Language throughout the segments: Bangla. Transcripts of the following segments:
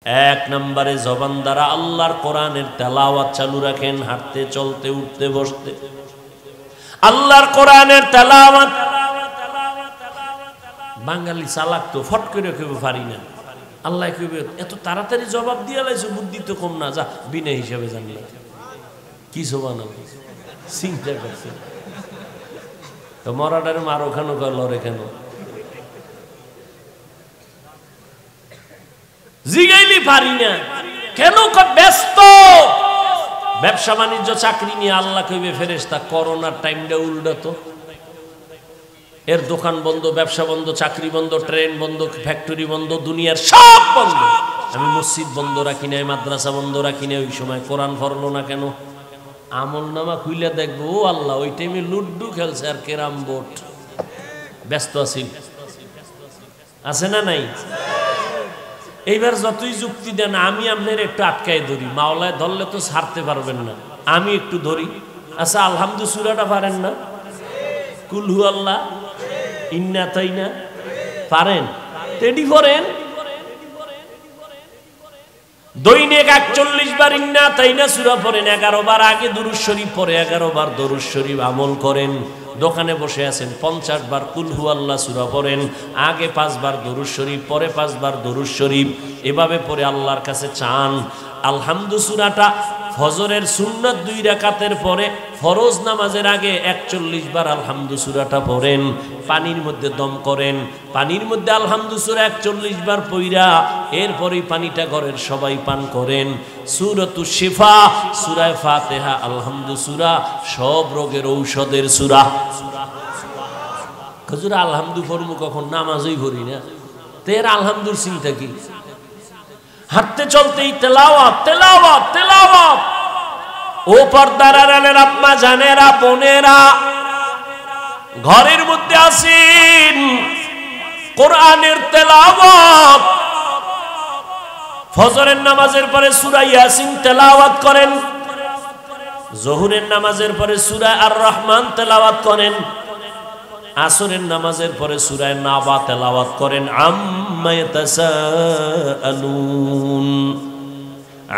এক নম্বরে জবান দ্বারা আল্লাহর কোরআনের তেলাওয়াত চালু রাখেন, হাঁটতে চলতে উঠতে বসতে আল্লাহর কোরআনের তেলাওয়াত। বাঙালি চালাক তো, ফট করে কেউ পারি না। আল্লাহ কইবে এত তাড়াতাড়ি জবাব দিয়ে লাইছো, বুদ্ধি তো কম না, যা বিনা হিসাবে জানলা কি সুবহানাল্লাহ চিন্তা করছে। তো মরাটারে মারো কেন, লড়ে কেন? জিগাইলি পারি না কেন? ব্যস্ত ব্যবসা বাণিজ্য চাকরি নিয়ে। আল্লাহ কইবে ফেরেশতা করোনার টাইমটা উল্টো, এর দোকান বন্ধ, ব্যবসা বন্ধ, চাকরি বন্ধ, ট্রেন বন্ধ, ফ্যাক্টরি বন্ধ, দুনিয়ার সব বন্ধ। আমি মসজিদ বন্ধ রাখি নাই, মাদ্রাসা বন্ধ রাখি নাই। ওই সময় কোরআন পড়লো না কেন? আমল নামা খুইলে দেখবো ও আল্লাহ ওই টাইমে লুড্ডু খেলছে আর ক্যারাম বোর্ড, ব্যস্ত আছি। আছে না নাই? এইবার যতই যুক্তি দেন আমি আপনার একটু আটকায় ধরি, মাওলায় ধরলে তো ছাড়তে পারবেন না, আমি একটু ধরি। আচ্ছা আলহামদু সূরাটা পারেন না? কুল হু আল্লাহ, ইন্না তাইনা পারেন? তেডি করেন দৈনিক ৪১ বার ইন্না তাইনা সূরা পড়েন, ১১ বার আগে দুরূদ শরীফ পড়ে, ১১ বার দরুদ শরীফ আমল করেন। দোকানে বসে আছেন ৫০ বার কুল হু আল্লাহ সূরা পড়েন, আগে ৫ বার দরুদ শরীফ, পরে ৫ বার দরুদ শরীফ, এভাবে পড়ে আল্লাহর কাছে চান। আলহামদু সূরাটা ফজরের সুন্নাত ২ রাকাতের পরে ফরজ নামাজের আগে ৪১ বার আলহামদু সূরাটা পড়েন। পানির মধ্যে দম করেন, পানির মধ্যে আলহামদু সূরা ৪১ বার পইরা এরপরেই পানিটা ঘরের সবাই পান করেন। সূরাতুশ শিফা, সূরা ফাতিহা, আলহামদু সূরা সব রোগের ঔষধের সূরা। হুজুর আলহামদু পড়মু কখন? নামাজই পড়ি না, তের আলহামদুর চিন্তা কি? হাঁটতে চলতেই তেলাওয়াত তেলাওয়াত তেলাওয়াত। ও পর্দার আড়ালের আম্মা জানেরা, বোনেরা, ঘরের মধ্যে আছেন, কোরআনের তেলাওয়াত। ফজরের নামাজের পরে সূরা ইয়াসিন তেলাওয়াত করেন, যোহরের নামাজের পরে সূরা আর রহমান তেলাওয়াত করেন, আসরের নামাজের পরে সূরা নাবা তেলাওয়াত করেন। আম্মা ইয়াতাসাআলুন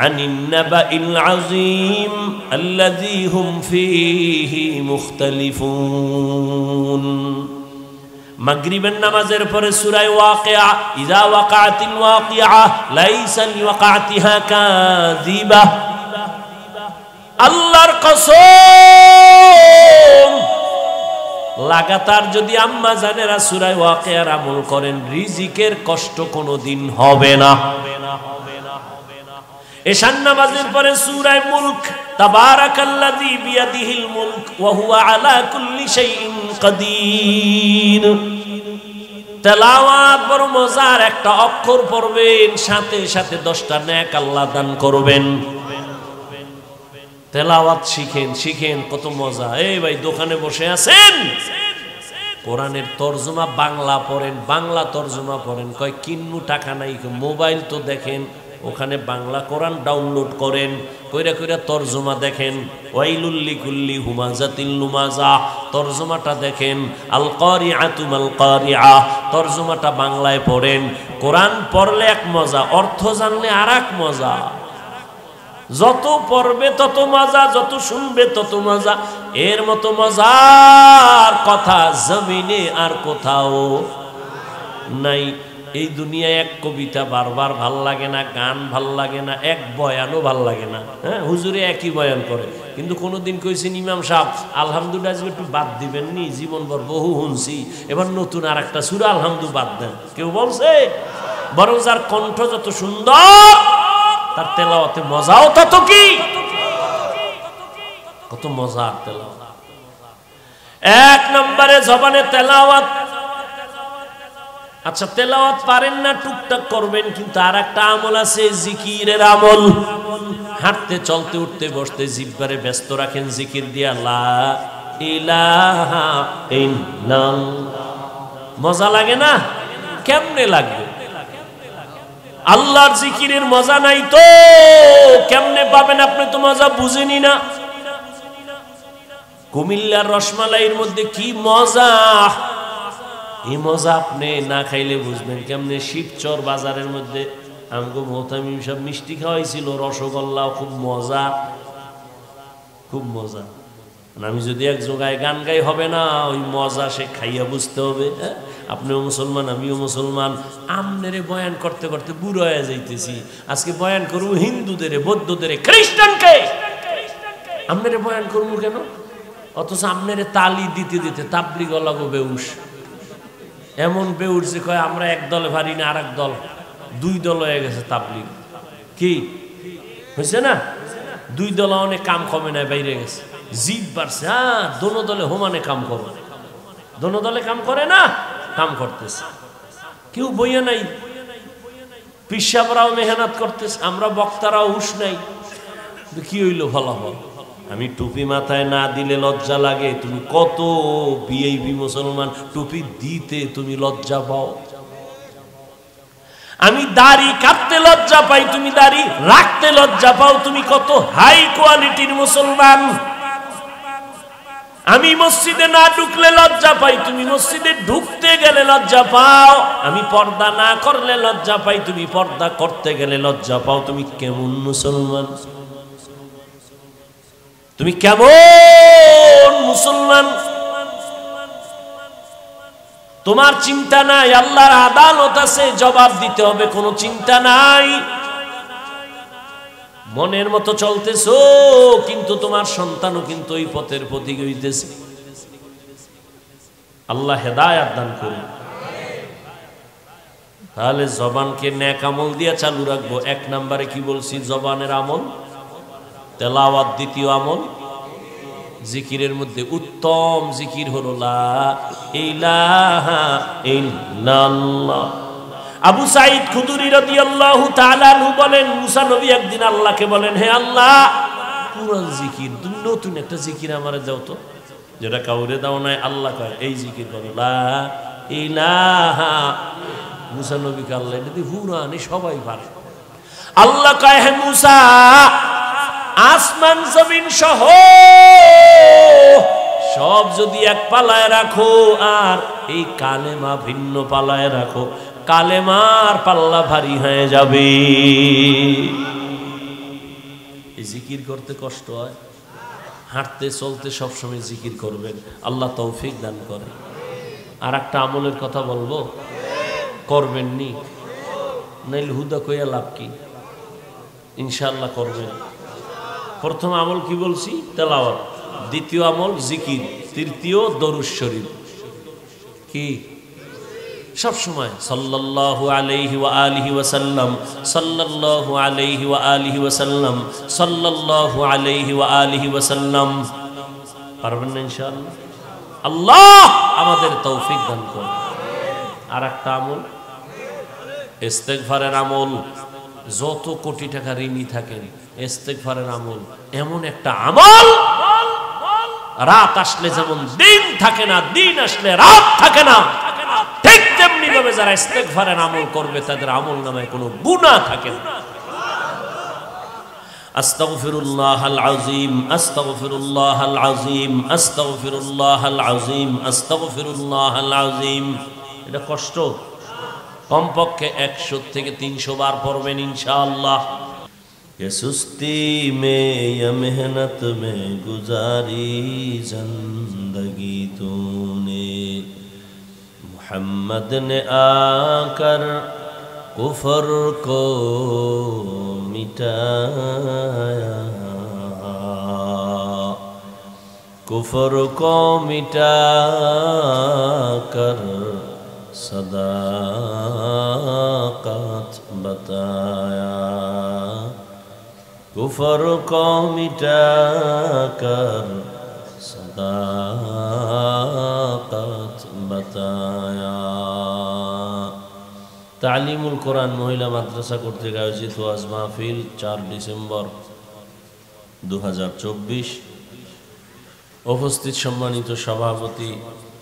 আনিন নাবাইল আযীম আল্লাযী হুম ফীহি মুখতালিফুন। মাগরিবের নামাজের পরে সূরা ওয়াকিয়া, ইযা ওয়াকাতিল ওয়াকিয়া লাইসা লিওয়াকাতিহা কাযিবা। আল্লাহর কসম, লাগাতার যদি আম্মা জানেরা সূরা ওয়াকিয়ার আমল করেন, রিজিকের কষ্ট কোনোদিন হবে না। এশার নামাজের পরে সূরা মুলক, তাবারাকাল্লাযী বিয়াদিহিল মুলক ওয়া হুয়া আলা কুল্লি শাইইন কাদির। তেলাওয়াত বড় মজার, একটা অক্ষর পড়বেন সাথে সাথে 10টা নেক আল্লাহ দান করবেন। তেলাওয়াত শিখেন, শিখেন, কত মজা। এই ভাই দোকানে বসে আছেন, কোরআনের তরজমা বাংলা পড়েন, বাংলা তরজমা পড়েন। কয় কিন্নু টাকা নাই, মোবাইল তো দেখেন, ওখানে বাংলা কোরআন ডাউনলোড করেন, কইরা কইরা তরজমা দেখেন। ওয়াইলুল লিকুল্লি হুমাজাতিল লুমাজা, তরজমাটা দেখেন। আল কারিআতু মাল কারিআ, তরজমাটা বাংলায় পড়েন। কোরআন পড়লে এক মজা, অর্থ জানলে আর এক মজা। যত পড়বে তত মজা, যত শুনবে তত মজা। এর মতো মজার কথা জমিনে আর কোথাও নাই। এই দুনিয়ায় এক কবিতা বারবার ভাল লাগে না, গান ভাল লাগে না, এক বয়ানও ভাল লাগে না। হ্যাঁ, হুজুরে একই বয়ান করে, কিন্তু কোনোদিন কইছেন ইমাম সাহেব আলহামদুলিল্লাহ একটু বাদ দিবেন নি, জীবনভর বহু শুনছি, এবার নতুন আর একটা সূরা আলহামদু বাদ দেন? কেউ বলছে? বরং যার কণ্ঠ যত সুন্দর তার তেলাওয়াতে মজাও তত কি, কত মজার তেলাওয়াত। এক নম্বরে জবানে তেলাওয়াত। আচ্ছা তেলাওয়াত পারেন না, টুকটাক করবেন, কিন্তু আর একটা আমল আছে, জিকিরের আমল। হাঁটতে চলতে উঠতে বসতে জিহ্বারে ব্যস্ত রাখেন জিকির দিয়া, লা ইলাহা ইল্লাল্লাহ। মজা লাগে না? কেমনে লাগবে? আল্লাহর জিকিরের মজা নাই তো কেমনে পাবেন? আপনি তো মজা বুঝেনি না। কুমিল্লার রসমালাইয়ের মধ্যে কি মজা, এই মজা আপনি না খাইলে বুঝবেন কেমনে। শিবচর বাজারের মধ্যে আমাকে মোহতামিম সব মিষ্টি খাওয়াইছিল, রসগোল্লা, খুব মজা, খুব মজা। আমি যদি এক জায়গায় গান গাই হবে না, ওই মজা সে খাইয়া বুঝতে হবে। আপনিও মুসলমান, আমিও মুসলমান। আমনেরে বয়ান করতে করতে বুড়ো হয়ে যাইতেছি। আজকে বয়ান করবো হিন্দুদের, বৌদ্ধদের, খ্রিস্টানকে। আমনেরে বয়ান করবো কেন? অথচ আমনেরে তালি দিতে দিতে তাবলিগ লাগো বেউস, এমন বেউস যে কয় আমরা এক দলে পারি না, আর এক দল, দুই দল হয়ে গেছে তাবলিগ। কি হয়েছে না? দুই দল অনেক কাম কমে নাই, বাইরে গেছে, জিদ বাড়ছে। হ্যাঁ, দোনো দলে হোমানে কাম করে, দোনো দলে কাম করে না, কাম করতেছে। কেউ বইয়া নাই, পিসাবরাও মেহনত করতেছে, আমরা বক্তারাও হুশ নাই। কি হইল ফলাফল? আমি টুপি মাথায় না দিলে লজ্জা লাগে। তুমি কত বিএবি মুসলমান, টুপি দিতে তুমি লজ্জা পাও। আমি দাড়ি কাটতে লজ্জা পাই, তুমি দাড়ি রাখতে লজ্জা পাও। তুমি কত হাই কোয়ালিটির মুসলমান। আমি মসজিদে না ঢুকলে লজ্জা পাই, তুমি মসজিদে ঢুকতে গেলে লজ্জা পাও। আমি পর্দা না করলে লজ্জা পাই, তুমি পর্দা করতে গেলে লজ্জা পাও। তুমি কেমন মুসলমান? তুমি কেমন মুসলমান? তোমার চিন্তা নাই, আল্লাহর আদালত আছে, জবাব দিতে হবে, কোনো চিন্তা নাই। মনের মতো চলতেছো, কিন্তু তোমার সন্তানও কিন্তু ওই পথের পথিক হইতেছে। আল্লাহ হেদায়েত দান করুন। তাহলে জবানকে নেক আমল দিয়ে চালু রাখবো। এক নম্বরে কি বলছি? জবানের আমল, তেলাওয়াত। দ্বিতীয় আমল জিকিরের মধ্যে উত্তম জিকির হলো লা ইলাহা ইল্লাল্লাহ। আবু সাঈদ খুদরি রাদিয়াল্লাহু তাআলা আনহু বলেন, মুসা নবী একদিন আল্লাহকে বলেন, হে আল্লাহ, পুরান জিকির, তুমি নতুন একটা জিকির আমারে দাও তো, যেটা কাউরে দাও নাই। আল্লাহ কয় এই জিকির করো, লা ইলাহা। মুসা নবীকে আল্লাহ এটা দিয়ে পুরান, সবাই পারে। আল্লাহ কয়, হে মুসা, আসমান জমিন সহ সব যদি এক পালায় রাখো, আর এই কালেমা ভিন্ন পালায় রাখো, কালেমার পাল্লা ভারী হয়ে যাবে। এই জিকির করতে কষ্ট হয়, হাঁটতে চলতে সবসময় জিকির করবেন, আল্লাহ তৌফিক দান করে। আর একটা আমলের কথা বলবো, করবেন নি নাইলে হুদা কইয়া লাভ কি? ইনশাআল্লাহ করবেন। প্রথম আমল কি বলছি? তেলাওয়াত। দ্বিতীয় আমল জিকির। তৃতীয় দরুদ শরীফ। কি? সব সময় সাল্লাল্লাহু আলাইহি ওয়া আলিহি ওয়া সাল্লাম, সাল্লাল্লাহু আলাইহি ওয়া আলিহি ওয়া সাল্লাম, সাল্লাল্লাহু আলাইহি ওয়া আলিহি ওয়া সাল্লাম। পারবেন না ইনশাআল্লাহ? আল্লাহ আমাদের তৌফিক দান করুন। আর একটা আমল ইস্তেগফারের আমল। যত কোটি টাকা ঋণী থাকেন, ইস্তেগফারের আমল এমন একটা আমল, রাত আসলে যেমন দিন থাকে না, দিন আসলে রাত থাকে না, ঠিক তেমনি ভাবে যারা ইস্তেগফারের আমল করবে তাদের আমল নামায় কোনো গুনাহ থাকে না। আস্তাগফিরুল্লাহাল আযীম, আস্তাগফিরুল্লাহাল আযীম, আস্তাগফিরুল্লাহাল আযীম, আস্তাগফিরুল্লাহাল আযীম। এটা কষ্ট, কমপক্ষে 100 থেকে 300 বার পড়বেন ইনশাআল্লাহ। ये सुस्ती में या मेहनत में गुजारी जिंदगी तूने, मोहम्मद ने आकर कुफर को मिटाया, कुफर को मिटाकर सदाकत बताया, कुफर को मिटाकर सदाकत बताया। तालीमुल कुरान महिला माद्रासा কর্তৃক আয়োজিত ওয়াজ মাহফিল 4 ডিসেম্বর 2024। উপস্থিত সম্মানিত সভাপতি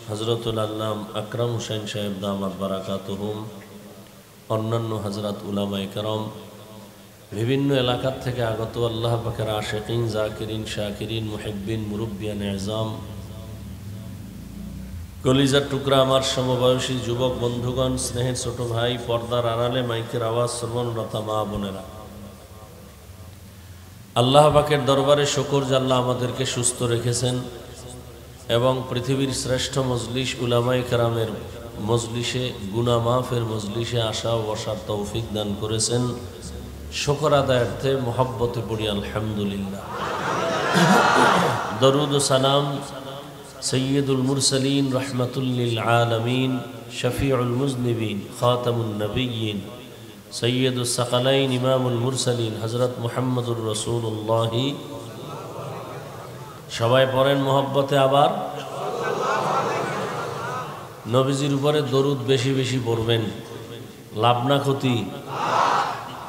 হযরতুল আল্লাম আকরাম হোসেন সাহেব দামাত বারাকাতুহুম, অন্যান্য হযরত উলামায়ে কেরাম, বিভিন্ন এলাকা থেকে আগত আল্লাহ পাকের আশিকিন, জাকিরিন, শাকিরিন, মুহিব্বিন, মুরব্বিয়ান আযম, কলিজার টুকরা আমার সমবয়সী যুবক বন্ধুগণ, স্নেহের ছোট ভাই, পর্দার আড়ালে মাইকের আওয়াজ শ্রবণরতা মা বোনেরা, আল্লাহ পাকের দরবারে শুকর যে আল্লাহ আমাদেরকে সুস্থ রেখেছেন এবং পৃথিবীর শ্রেষ্ঠ মজলিস উলামায়ে কেরামের মজলিসে, গুনাহ মাফের মজলিসে আসা ও বসার তৌফিক দান করেছেন। শুকর আদায়ার্থে মোহাব্বতে পড়ি আলহামদুলিল্লাহ। দরুদ ও সালাম সৈয়দুল মুরসালিন, রহমাতুল লিল আলামিন, শফিউল মুজনিবিন, খাতামুন নবিয়্যিন, সৈয়দুস সাকালাইন, ইমামুল মুরসালিন হযরত মুহাম্মদুর রাসূলুল্লাহ। সবাই পড়েন মোহাব্বতে আবার নবীজির উপরে দরুদ বেশি বেশি পড়বেন। লাভ না ক্ষতি?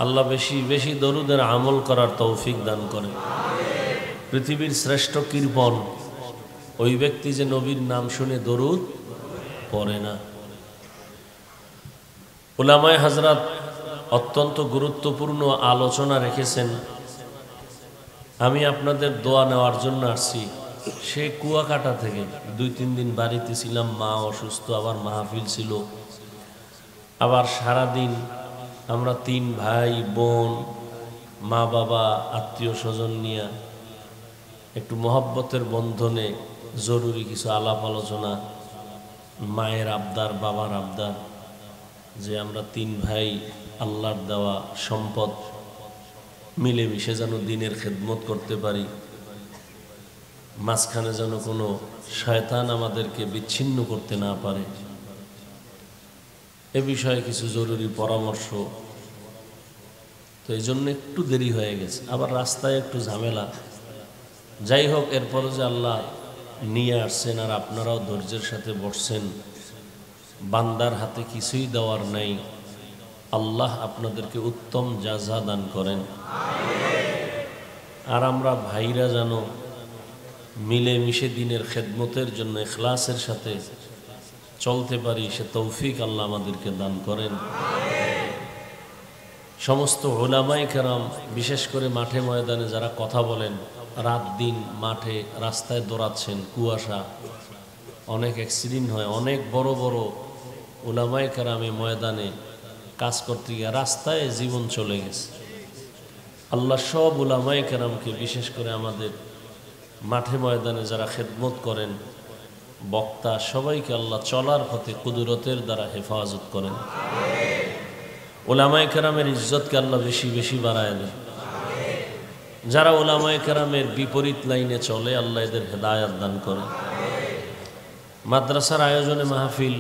আল্লাহ বেশি বেশি দরুদের আমল করার তৌফিক দান করেন। পৃথিবীর শ্রেষ্ঠ কৃপণ ওই ব্যক্তি যে নবীর নাম শুনে দরুদ পড়ে না। উলামায়ে হযরত অত্যন্ত গুরুত্বপূর্ণ আলোচনা রেখেছেন। আমি আপনাদের দোয়া নেওয়ার জন্য আসছি। সে কুয়াকাটা থেকে 2-3 দিন বাড়িতে ছিলাম, মা অসুস্থ, আবার মাহফিল ছিল, আবার সারাদিন আমরা 3 ভাই বোন, মা বাবা, আত্মীয় স্বজন নিয়ে একটু মহব্বতের বন্ধনে জরুরি কিছু আলাপ আলোচনা, মায়ের আবদার, বাবার আবদার, যে আমরা 3 ভাই আল্লাহর দেওয়া সম্পদ মিলেমিশে যেন দিনের খেদমত করতে পারি, মাঝখানে যেন কোনো শয়তান আমাদেরকে বিচ্ছিন্ন করতে না পারে, এ বিষয়ে কিছু জরুরি পরামর্শ। তো এই জন্য একটু দেরি হয়ে গেছে, আবার রাস্তায় একটু ঝামেলা। যাই হোক, এরপরও যে আল্লাহ নিয়ে আসছেন আর আপনারাও ধৈর্যের সাথে বসছেন, বান্দার হাতে কিছুই দেওয়ার নাই, আল্লাহ আপনাদেরকে উত্তম জাযা দান করেন। আর আমরা ভাইরা যেন মিলেমিশে দিনের খেদমতের জন্য ইখলাসের সাথে চলতে পারি, সে তৌফিক আল্লাহ আমাদেরকে দান করেন। সমস্ত উলামায়ে কেরাম, বিশেষ করে মাঠে ময়দানে যারা কথা বলেন, রাত দিন মাঠে রাস্তায় দৌড়াচ্ছেন, কুয়াশা, অনেক অ্যাক্সিডেন্ট হয়, অনেক বড় বড় উলামায়ে কেরামে ময়দানে কাজ করতে গিয়ে রাস্তায় জীবন চলে গেছে। আল্লাহ সব উলামায়ে কেরামকে, বিশেষ করে আমাদের মাঠে ময়দানে যারা খেদমত করেন, বক্তা, সবাইকে আল্লাহ চলার পথে কুদরতের দ্বারা হেফাজত করেন। উলামায়ে কেরামের ইজ্জতকে আল্লাহ বেশি বেশি বাড়ায় দেন। যারা উলামায়ে কেরামের বিপরীত লাইনে চলে, আল্লাহ এদের হেদায়েত দান করেন। মাদ্রাসার আয়োজনে মাহফিল,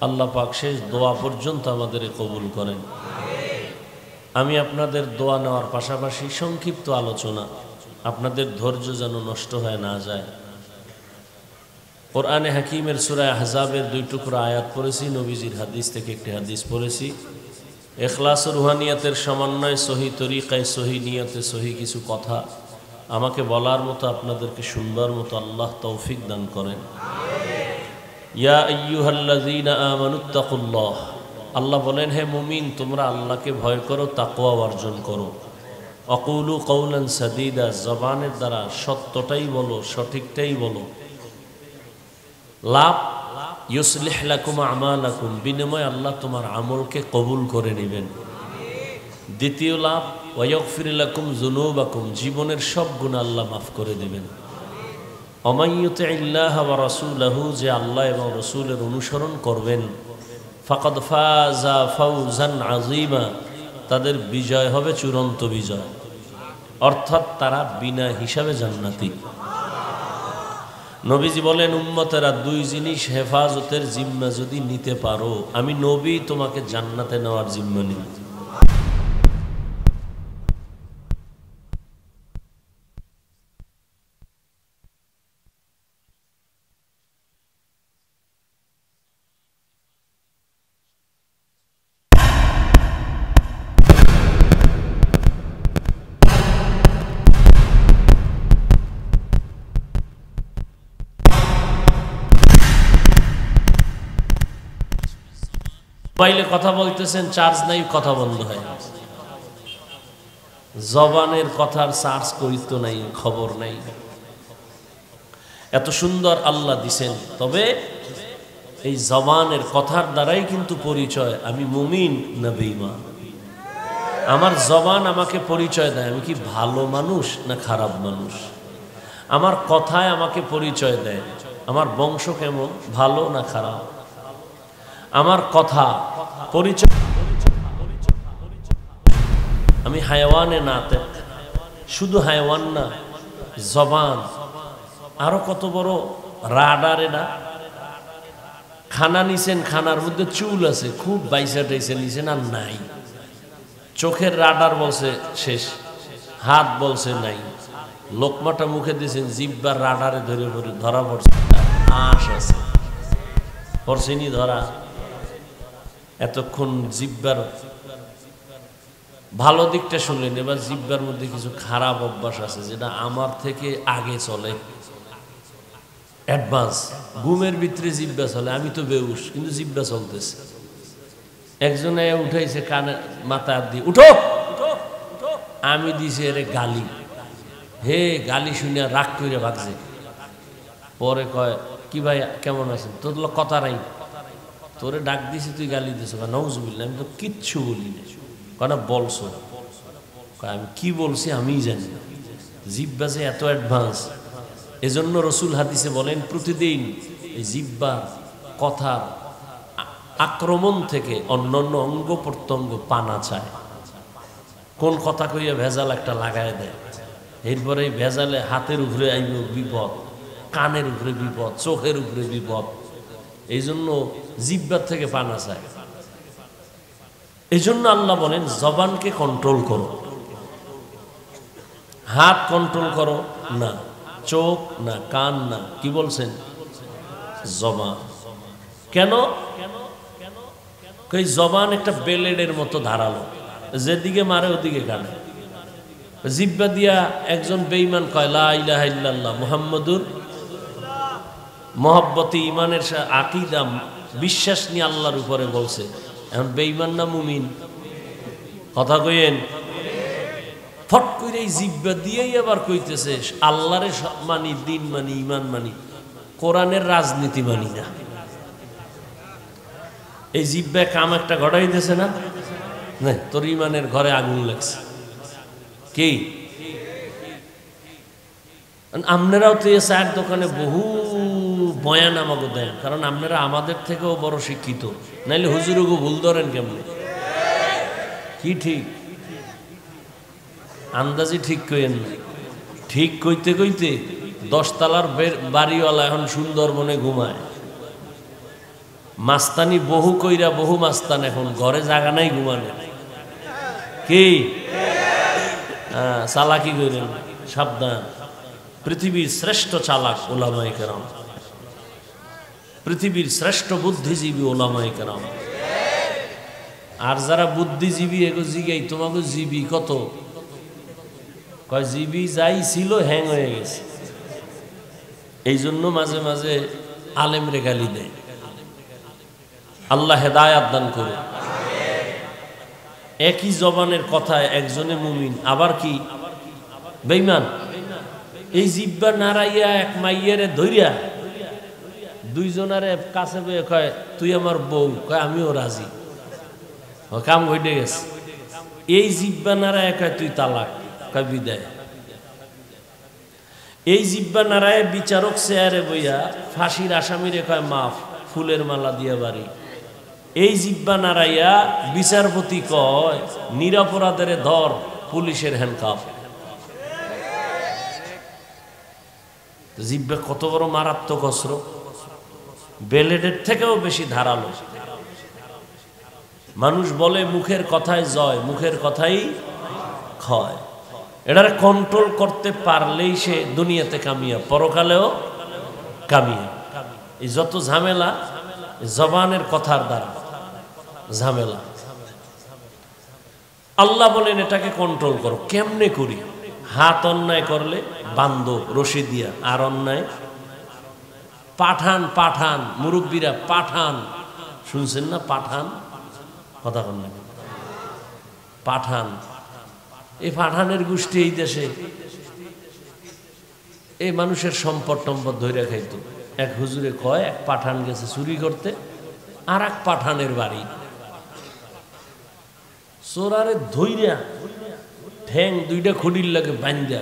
আল্লাহ পাক শেষ দোয়া পর্যন্ত আমাদের কবুল করেন। আমি আপনাদের দোয়া নেওয়ার পাশাপাশি সংক্ষিপ্ত আলোচনা, আপনাদের ধৈর্য যেন নষ্ট হয়ে না যায়। কোরআনে হাকিমের সূরা আহজাবের 2 টুকরা আয়াত পড়েছি, নবীজির হাদিস থেকে একটি হাদিস পড়েছি। ইখলাস ও রুহানিয়াতের সমন্বয়, সহি তরিকায়, সহি নিয়তে, সহি কিছু কথা আমাকে বলার মতো, আপনাদেরকে শুনবার মতো আল্লাহ তৌফিক দান করেন। ইয়া আইয়ুহাল্লাযীনা আমানুত্তাকুল্লাহ, আল্লাহ বলেন, হে মুমিন, তোমরা আল্লাহকে ভয় করো, তাকওয়া অর্জন করো। অকুলু কওলান সাদীদা, জবানের দ্বারা সত্যটাই বলো, সঠিকটাই বলো। লাভ ইউসলিহ লাকুম আমালাকুম, বিনিময়ে আল্লাহ তোমার আমলকে কবুল করে নেবেন। দ্বিতীয় লাভ ওয়াগফির লাকুম যুনুবাকুম, জীবনের সব গুনাহ আল্লাহ মাফ করে দেবেন। অমাইয়ুতিল্লাহ ওয়া রাসূলাহু, যে আল্লাহ এবং রাসূলের অনুসরণ করবেন, ফাকাদ ফাজা ফাওজান আযীমা, তাদের বিজয় হবে চূড়ান্ত বিজয়, অর্থাৎ তারা বিনা হিসাবে জান্নাতি। নবীজি বলেন, উম্মতেরা 2 জিনিস হেফাজতের জিম্মা যদি নিতে পারো, আমি নবী তোমাকে জান্নাতে নেওয়ার জিম্মা নিব। মোবাইলে কথা বলতেছেন, চার্জ নাই, কথা বন্ধ হয়ে গেছে। জবানের কথার চার্জ করিত নাই, খবর নাই। এত সুন্দর আল্লাহ দিছেন। তবে এই জবানের কথার দ্বারাই কিন্তু পরিচয় আমি মুমিন না বেঈমান। আমার জবান আমাকে পরিচয় দেয় আমি কি ভালো মানুষ না খারাপ মানুষ। আমার কথায় আমাকে পরিচয় দেয় আমার বংশ কেমন, ভালো না খারাপ। আমার কথা পরিচয় আমি হায়াওয়ানে নাতে, শুধু হায়াওয়ান না, জবান আরো কত বড় রাডারে না। খানা নিছেন, খানার মধ্যে চুল আছে, খুব বাইসা টাইসা নিছেন আর নাই। চোখের রাডার বলছে শেষ, হাত বলছে নাই। লোকমাটা মুখে দিয়েছেন, জিব্বার রাডারে ধরে ধরা পড়ছে, আঁশ আছে, পড়ছেনি ধরা। এতক্ষণ জিব্বার ভালো দিকটা শুনলেন, এবার জিব্বার মধ্যে কিছু খারাপ অভ্যাস আছে যেটা আমার থেকে আগে চলে, অ্যাডভান্স। ঘুমের ভিতরে জিব্বা চলে, আমি তো বেউস কিন্তু জিব্বা চলতেছে। একজনে উঠাইছে কানে মাথা দিয়ে, উঠো, আমি দিছি এরে গালি। হে গালি শুনিয়া রাগ করে ভাগছে। পরে কয় কি ভাই কেমন আছেন, তোর কথা নাই, তোরে ডাক দিছি তুই গালি দিছ। নাউজুবিল্লাহ, আমি তো কিচ্ছু বলি না। কেন বলছো? আমি কি বলছি আমিই জানি না। জিব্বা যে এত অ্যাডভান্স। এজন্য রসুল হাদিসে বলেন প্রতিদিন এই জিব্বা কথার আক্রমণ থেকে অন্যান্য অঙ্গ প্রত্যঙ্গ পানা চায়। কোন কথা কইয়া ভেজাল একটা লাগায় দেয়, এরপরে ভেজালে হাতের উপরে আইব বিপদ, কানের উপরে বিপদ, চোখের উপরে বিপদ। এই জন্য জিব্বার থেকে পানা চায়। এই জন্য আল্লাহ বলেন জবানকে কন্ট্রোল করো, হাত কন্ট্রোল করো না, চোখ না, কান না, কি বলছেন? জবান। কেন? এই জবান একটা ব্লেডের মতো ধারালো, যেদিকে মারে ওদিকে কাটে। জিব্বা দিয়া একজন বেঈমান কয় লা ইলাহা ইল্লাল্লাহ মুহাম্মাদুর, মহব্বতে ইমানের আকীদা বিশ্বাস নিয়ে আল্লাহর উপরে বলছে। এখন বেঈমান না মুমিন? কথা কইেন। ফট করে এই জিব্বা দিয়েই আবার কইতেছে আল্লাহরে মানি, দিন মানি, ইমান মানি, কোরআনের রাজনীতি মানি না। এই জিব্বা কাম একটা ঘটাইতেছে না? তোর ইমানের ঘরে আগুন লাগছে। কি আপনারাও তো এই চায়ের দোকানে বহু বয়ান আমাকে দেন, কারণ আপনারা আমাদের থেকেও বড় শিক্ষিত, নাইলে হুজুরকে ভুল ধরেন কেমনে? কি ঠিক আন্দাজি ঠিক কইেন না। ঠিক কইতে কইতে 10 তলার বাড়িওয়ালা এখন সুন্দরবনে ঘুমায়। মাস্তানি বহু কইরা বহু মাস্তান এখন ঘরে জায়গা নাই ঘুমানো। কি চালাকি কইরেন, সাবধান। পৃথিবীর শ্রেষ্ঠ চালাক ওলামায়ে কেরাম, পৃথিবীর শ্রেষ্ঠ বুদ্ধিজীবী ওলামায়ে কেরাম। আর যারা বুদ্ধিজীবী এগো জিগাই তোমাকে জীবী কত? কয় জীবী যাই ছিল হ্যাং হয়ে গেছে। এই জন্য মাঝে মাঝে আলেমরে গালি দেয়। আল্লাহ হেদায়াত দান করে। একই জবানের কথায় একজনে মুমিন আবার কি বেঈমান। এই জিব্বা নাড়াইয়া এক মাইয়ারে ধইরা দুইজনারে কাছে বয়ে কয় তুই আমার বউ, কয় আমিও রাজি, কাম ঘটে গেছে। এই জিব্বা নাড়ায় কয় তুই তালাক, কয় বিদায়। এই জিব্বা নাড়ায় বিচারক চেয়ারে বইয়া ফাঁসির আসামিরে কয় মাফ, ফুলের মালা দিয়া বাড়ি। এই জিব্বা নাড়াইয়া বিচারপতি কয় নিরপরাধের ধর, পুলিশের হ্যান্ডকাফ। জিব্বা কত বড় মারাত্মক অস্ত্র, ব্লেডের থেকেও বেশি ধারালো। মানুষ বলে মুখের কথায় জয়, মুখের কথাই ক্ষয়। এটারে কন্ট্রোল করতে পারলেই সে দুনিয়াতে কামিয়া, পরকালেও কামিয়া। এই যত ঝামেলা জবানের কথার দ্বারা ঝামেলা। আল্লাহ বলেন এটাকে কন্ট্রোল করো। কেমনে করি? হাত অন্যায় করলে বান্ধব রশি দিয়া, আর অন্যায় পাঠান। পাঠান মুরব্বীরা পাঠান শুনছেন না? পাঠান কথা কন না, পাঠান। এই পাঠানের গোষ্ঠী এই দেশে এই মানুষের সম্পদ টম্পদ ধইরা খাইতো। এক হুজুরে কয় এক পাঠান গেছে চুরি করতে আর এক পাঠানের বাড়ি, চোরারে ধইরা ঠ্যাং দুইটা খুঁড়ির লাগে বান্ধা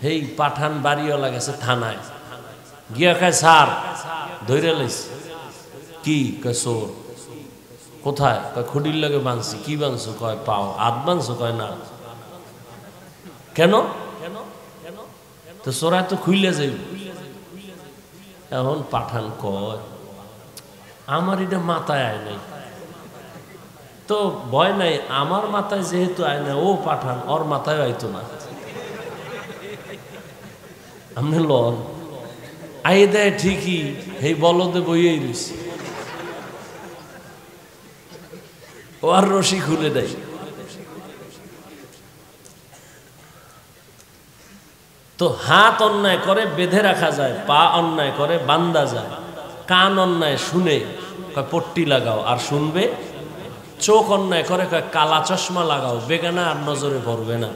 হেই পাঠান বাড়িওয়ালা গেছে থানায় গিয়া খায় স্যার ধইরা লাইছে। কি কয় চোর। কোথায়? কয় খুঁড়ির লাগে বাঁধছি। কি বাঁধছো? কয় পাও। হাত বাঁধছো? কয় না। কেন? তো চোরা তো খুইলে যাইব। এখন পাঠান কয় আমার এটা মাথায় আয় নাই। তো ভয় নাই, আমার মাথায় যেহেতু আয় না, ও পাঠান ওর মাথায় আইতো না। আপনি লন আই দেয় ঠিকই, এই বলদে বইয়েই রয়েছে, ও আর রশি খুলে দেয়। তো হাত অন্যায় করে বেঁধে রাখা যায়, পা অন্যায় করে বান্দা যায়, কান অন্যায় শুনে কয় পট্টি লাগাও আর শুনবে, চোখ অন্যায় করে কয় কালা চশমা লাগাও বেগানা আর নজরে পড়বে না,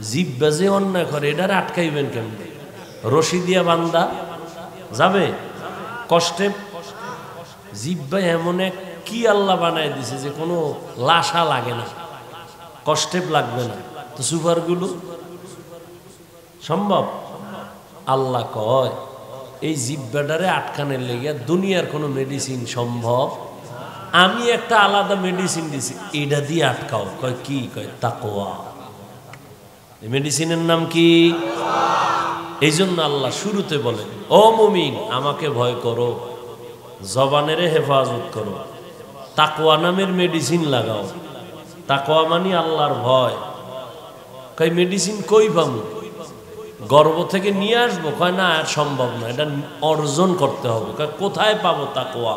জিহ্বা যে অন্যায় করে এটারে আটকাইবেন কেমনে? রশি দিয়া বান্দা যাবে কষ্টে। জিহ্বা এমন এক কি আল্লাহ বানায় দিছে যে কোনো লাশা লাগে না, কষ্টে লাগবে না। তো সুপারগুলো সম্ভব? আল্লাহ কয় এই জিহ্বাটারে আটকানের লেগে দুনিয়ার কোনো মেডিসিন সম্ভব? আমি একটা আলাদা মেডিসিন দিছি, এটা দিয়ে আটকাও। কয় কি? কয় তাকওয়া। এই মেডিসিনের নাম কি? এই জন্য আল্লাহ শুরুতে বলেন ও মুমিন আমাকে ভয় করো, জবানের হেফাজত করো, তাকওয়া নামের মেডিসিন লাগাও। তাকওয়া মানে আল্লাহর ভয়। কয় মেডিসিন কই পাবো? গর্ব থেকে নিয়ে আসবো? কয় না, আর সম্ভব না, এটা অর্জন করতে হবে। কয় কোথায় পাবো তাকওয়া?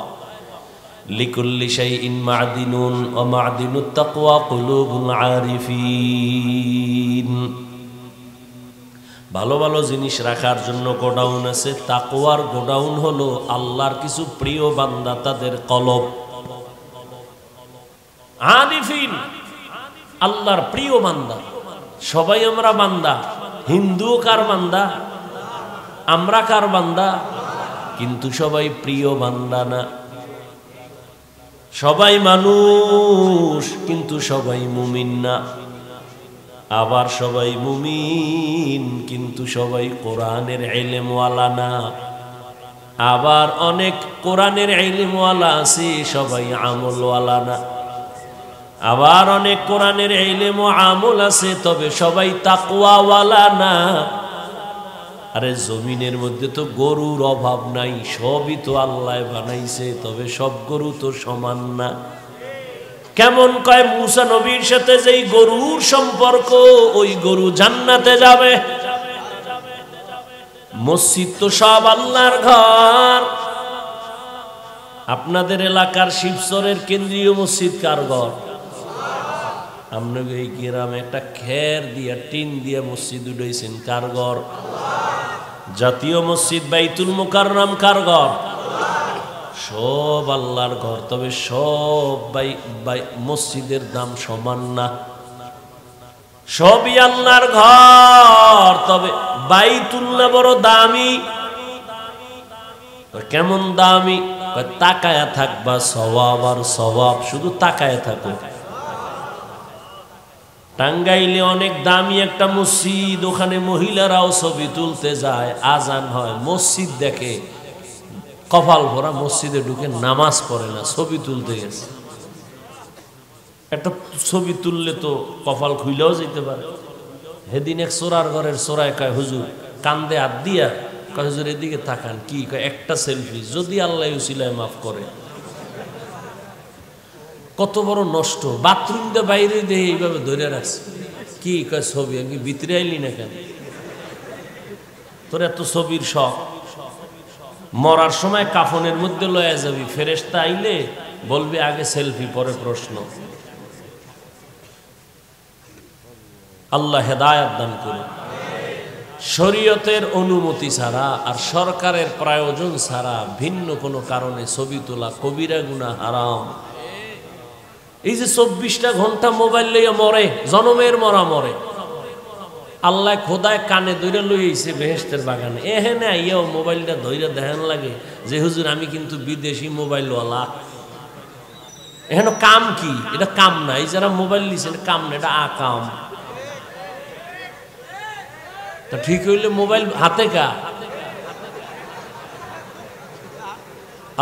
লিকুল্লি শাইইন মা'দিনুন ওয়া মা'দিনুত তাকওয়া কুলুবুল আরিফিন। ভালো ভালো জিনিস রাখার জন্য গোডাউন আছে, তাকওয়ার গোডাউন হলো আল্লাহর কিছু প্রিয় বান্দা, তাদের কলব। আরিফিন আল্লাহর প্রিয় বান্দা। সবাই আমরা বান্দা, হিন্দু কার বান্দা? আমরা কার বান্দা? কিন্তু সবাই প্রিয় বান্দা না। সবাই মানুষ কিন্তু সবাই মুমিন না। আবার সবাই মুমিন কিন্তু সবাই কোরআনের ইলমওয়ালা না। আবার অনেক কোরআনের ইলমওয়ালা আছে, সবাই আমলওয়ালা না। আবার অনেক কোরআনের ইলম ও আমল আছে, তবে সবাই তাকওয়াওয়ালা না। আরে জমিনের মধ্যে তো গরুর অভাব নাই, সবই তো আল্লাহ বানাইছে, তবে সব গরু তো সমান না। কেমন? কয় মুসা নবীর সাথে যেই গরুর সম্পর্ক, ওই গরু জান্নাতে যাবে। মসজিদ তো সব আল্লাহর ঘর। আপনাদের এলাকার শিবচরের কেন্দ্রীয় মসজিদ কার ঘর? আপনাকে এই গ্রামে একটা খের দিয়া টিন দিয়া মসজিদ উঠাইছেন, কার ঘর? জাতীয় মসজিদ বাইতুল মুকাররম কার ঘর? সব আল্লাহর ঘর, তবে সব মসজিদের দাম সমান না। সবই আল্লাহর ঘর, তবে বাইতুল্লাহ বড় দামি। কেমন দামি? তাকায়া থাকবা সওয়াব আর সওয়াব, শুধু তাকায়া থাকো। টাঙ্গাইলে অনেক দামি একটা মসজিদ, ওখানে মহিলারাও ছবি তুলতে যায়, আজান হয়, মসজিদ দেখে, কপাল ভরা মসজিদে ঢুকে নামাজ পড়ে না, ছবি তুলতে গেছে। একটা ছবি তুললে তো কপাল খুইলেও যেতে পারে। সেদিন এক চোরার ঘরের চোরায় কয় হুজুর, কান্দে হাত দিয়া কয় হুজুর এদিকে তাকান। কি? কয় একটা সেলফি, যদি আল্লাহ উসিলায় মাফ করে। কত বড় নষ্ট! বাথরুম দিয়ে বাইরে দিয়ে এইভাবে ধরে রাখছে। কি? কয় ছবি। আমি ভিতরে আইলি না কেন? তোর এত ছবির শখ, মরার সময় কাফনের মধ্যে লয়ে যাবি, ফেরেশতা আইলে বলবি আগে সেলফি পরে প্রশ্ন। আল্লাহ হেদায়েত দান করুন। শরীয়তের অনুমতি ছাড়া আর সরকারের প্রয়োজন ছাড়া ভিন্ন কোনো কারণে ছবি তোলা কবিরা গুনাহ, হারাম। এই যে 24টা ঘন্টা মোবাইল লইয়া মরে, জনমের মরা মরে। আল্লাহ খোদায় কানে ধরে লইছে বেহেশতের বাগানে, এহেনে আইয়াও মোবাইলটা ধইরা দেখেন লাগে যে হুজুর আমি কিন্তু বিদেশি মোবাইলওয়ালা। এখানে কাম কি? এটা কাম না, এই যারা মোবাইল নিছে এটা কাম না, এটা আকাম। তা ঠিক হইলে মোবাইল হাতে কা?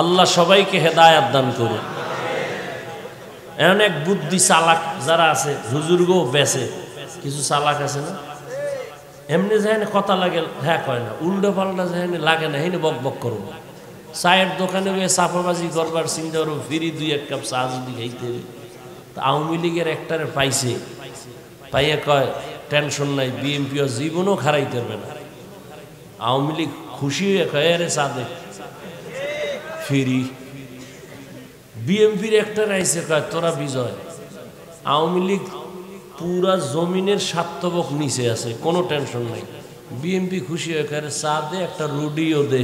আল্লাহ সবাইকে হেদায়াত দান করুন। এখন এক বুদ্ধি চালাক যারা আছে, হুজুরগো বেছে কিছু চালাক আছে না, এমনি যায় না কথা লাগে, হ্যাঁ কয় না, উল্টো পাল্টা যায় না, লাগে না, হেনে বক বক করবো। চায়ের দোকানে গিয়ে চাপাবাজি করবার চিন্তা করবো, ফিরি 2-1 কাপ চা যদি খাইতে। আওয়ামী লীগের একটারে পাইছে, পাইয়া কয় টেনশন নাই, বিএনপিও জীবনও খারাইতে পারবে না। আওয়ামী লীগ খুশি হয়ে কয় আরে চা দে ফিরি। বিএনপির একটা রাইছে কয় তোরা বিজয়। আওয়ামী লীগ পুরা জমিনের স্বার্থবক নিচে আছে, কোনো টেনশন নাই। বিএনপি খুশি হয়ে কয় চা দে, একটা রুডিও দে।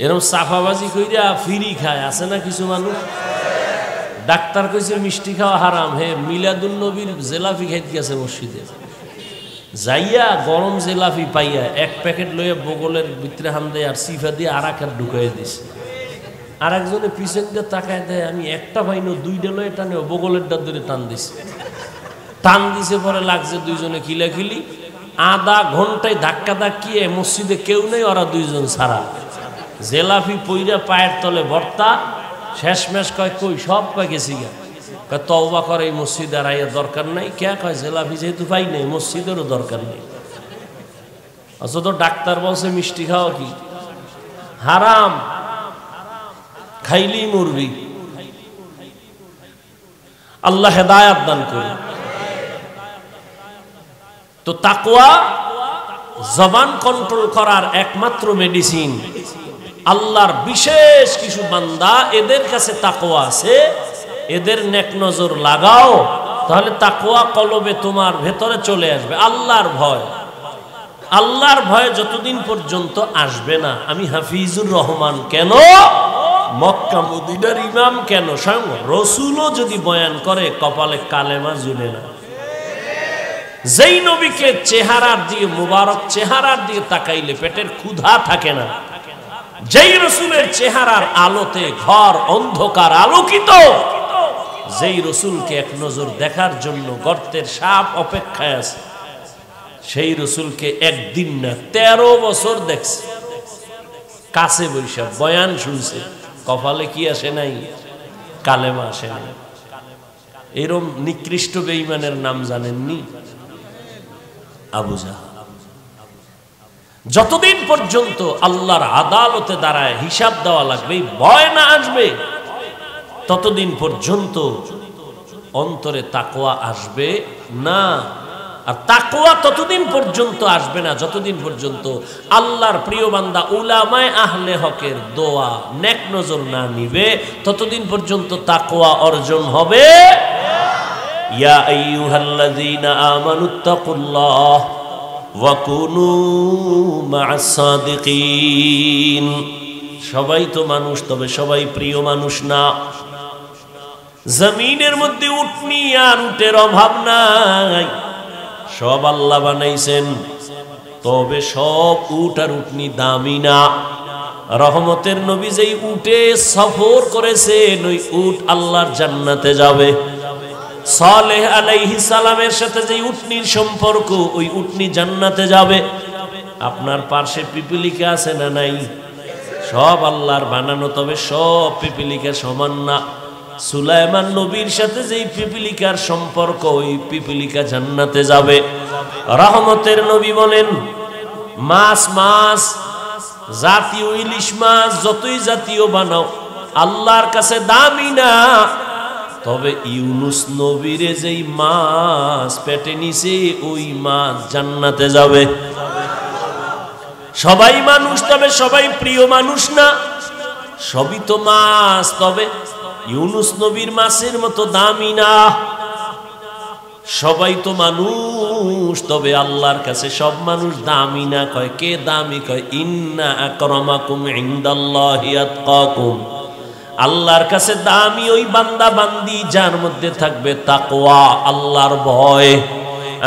এরকম সাফাবাজি কইরা ফিরি খায় আছে না কিছু মানুষ। ডাক্তার কইছে মিষ্টি খাওয়া হারাম, হে মিলাদুন নবীর জেলাফি খাইতে গেছে মসজিদে, যাইয়া গরম জেলাফি পাইয়া 1 প্যাকেট লইয়া বগলের ভিতরে হাম দেয় আর সিফা দিয়ে আর এক ঢুকাই দিছে। আর একজনে পিছন দিয়ে তাকায় দেয়, আমি একটা পাইনো 2টা লয়ে টানে বগলেরটা ধরে টান দিছে। টান দিছে পরে লাগছে দুইজনে খিলাখিলি, আধা ঘন্টায় ধাক্কা ধাক্কিয়ে মসজিদে কেউ নেই, ওরা 2জন ছাড়া। জেলাফি পইরা পায়ের তলে ভর্তা, শেষমেশ কয় কই সব কয় গেছি গা। কয় তওবা করে এই মসজিদে আর আইয়া দরকার নাই। কে কয় জেলাফি যেহেতু পাই নাই মসজিদেরও দরকার নেই। অথচ ডাক্তার বলছে মিষ্টি খাওয়া কি হারাম, খাইলেই মরবি। আল্লাহ হেদায়াত দান করুন। তো তাকওয়া জবান কন্ট্রোল করার একমাত্র মেডিসিন। আল্লাহর বিশেষ কিছু বান্দা, এদের কাছে তাকওয়া আছে, এদের নেক নজর লাগাও, তাহলে তাকওয়া কলবে তোমার ভেতরে চলে আসবে। আল্লাহর ভয়, আল্লাহর ভয় যতদিন পর্যন্ত আসবে না, আমি হাফিজুর রহমান কেন, মক্কা মদিনার ইমাম কেন, স্বয়ং রসুলও যদি বয়ান করে কপালে কালেমা ঝুলে না। যেই নবীকে চেহারার দিয়ে, মুবারক চেহারার দিয়ে তাকাইলে পেটের ক্ষুধা থাকে না, যেই রসুলের চেহারার আলোতে ঘর অন্ধকার আলোকিত, যেই রসুলকে এক নজর দেখার জন্য গর্তের সাপ অপেক্ষায় আছে, সেই রসুলকে একদিন না 13 বছর দেখছে, কাছে বৈশা বয়ান শুনছে, কপালে কি আসে নাই, কালেমা আসে নাই। এরম নিকৃষ্ট বেঈমানের নাম জানেননি? আবু জাহল। যতদিন পর্যন্ত আল্লাহর আদালতে দাঁড়ায় হিসাব দেওয়া লাগবে, ভয় না আসবে, ততদিন পর্যন্ত অন্তরে তাকওয়া আসবে না। আর তাকওয়া ততদিন পর্যন্ত আসবে না যতদিন পর্যন্ত আল্লাহর প্রিয় বান্দা উলামায়ে আহলে হকের দোয়া নেক নজর না নিবে, ততদিন পর্যন্ত তাকওয়া অর্জন হবে। ইয়া আইয়ুহাল্লাযীনা আমানুত্তাকুল্লাহ ওয়া কুনু মা'আস সাদিকিন। সবাই তো মানুষ, তবে সবাই প্রিয় মানুষ না। জমিনের মধ্যে উটনি আর উটের অভাব নাই, সব আল্লাহ বানাইছেন, তবে সব উট আর উটনি দামি না। রহমতের নবী যেই উটে সফর করেছেন, ওই উট আল্লাহর জান্নাতে যাবে। সালেহ আলাইহিস সালামের সাথে যেই উটনির সম্পর্ক, ওই উটনি জান্নাতে যাবে। আপনার পার্শ্বে পিপিলিকা আছে না নাই? সব আল্লাহর বানানো, তবে সব পিপিলিকা সমান না। সুলাইমান নবীর সাথে যেই পিপিলিকার সম্পর্ক, ওই পিপিলিকা জান্নাতে যাবে। রহমতের নবী বলেন, মাছ মাছ জাতীয় ইলিশ মাছ যতই জাতীয় বানাও আল্লাহর কাছে দামি না, তবে ইউনুস নবীরে যেই মাছ পেটে নিছে, ওই মাছ জান্নাতে যাবে। সবাই মানুষ, তবে সবাই প্রিয় মানুষ না। সবই তো মাছ, তবে ইউনুস নবীর মাছের মতো দামি না। সবাই তো মানুষ, তবে আল্লাহর কাছে সব মানুষ দামি না। কয় কে দামি? কয় ইন্না আকরামাকুম ইনদাল্লাহি আতকাকুম। আল্লাহর কাছে দামি ওই বান্দা বান্দি যার মধ্যে থাকবে তাকওয়া, আল্লাহর ভয়।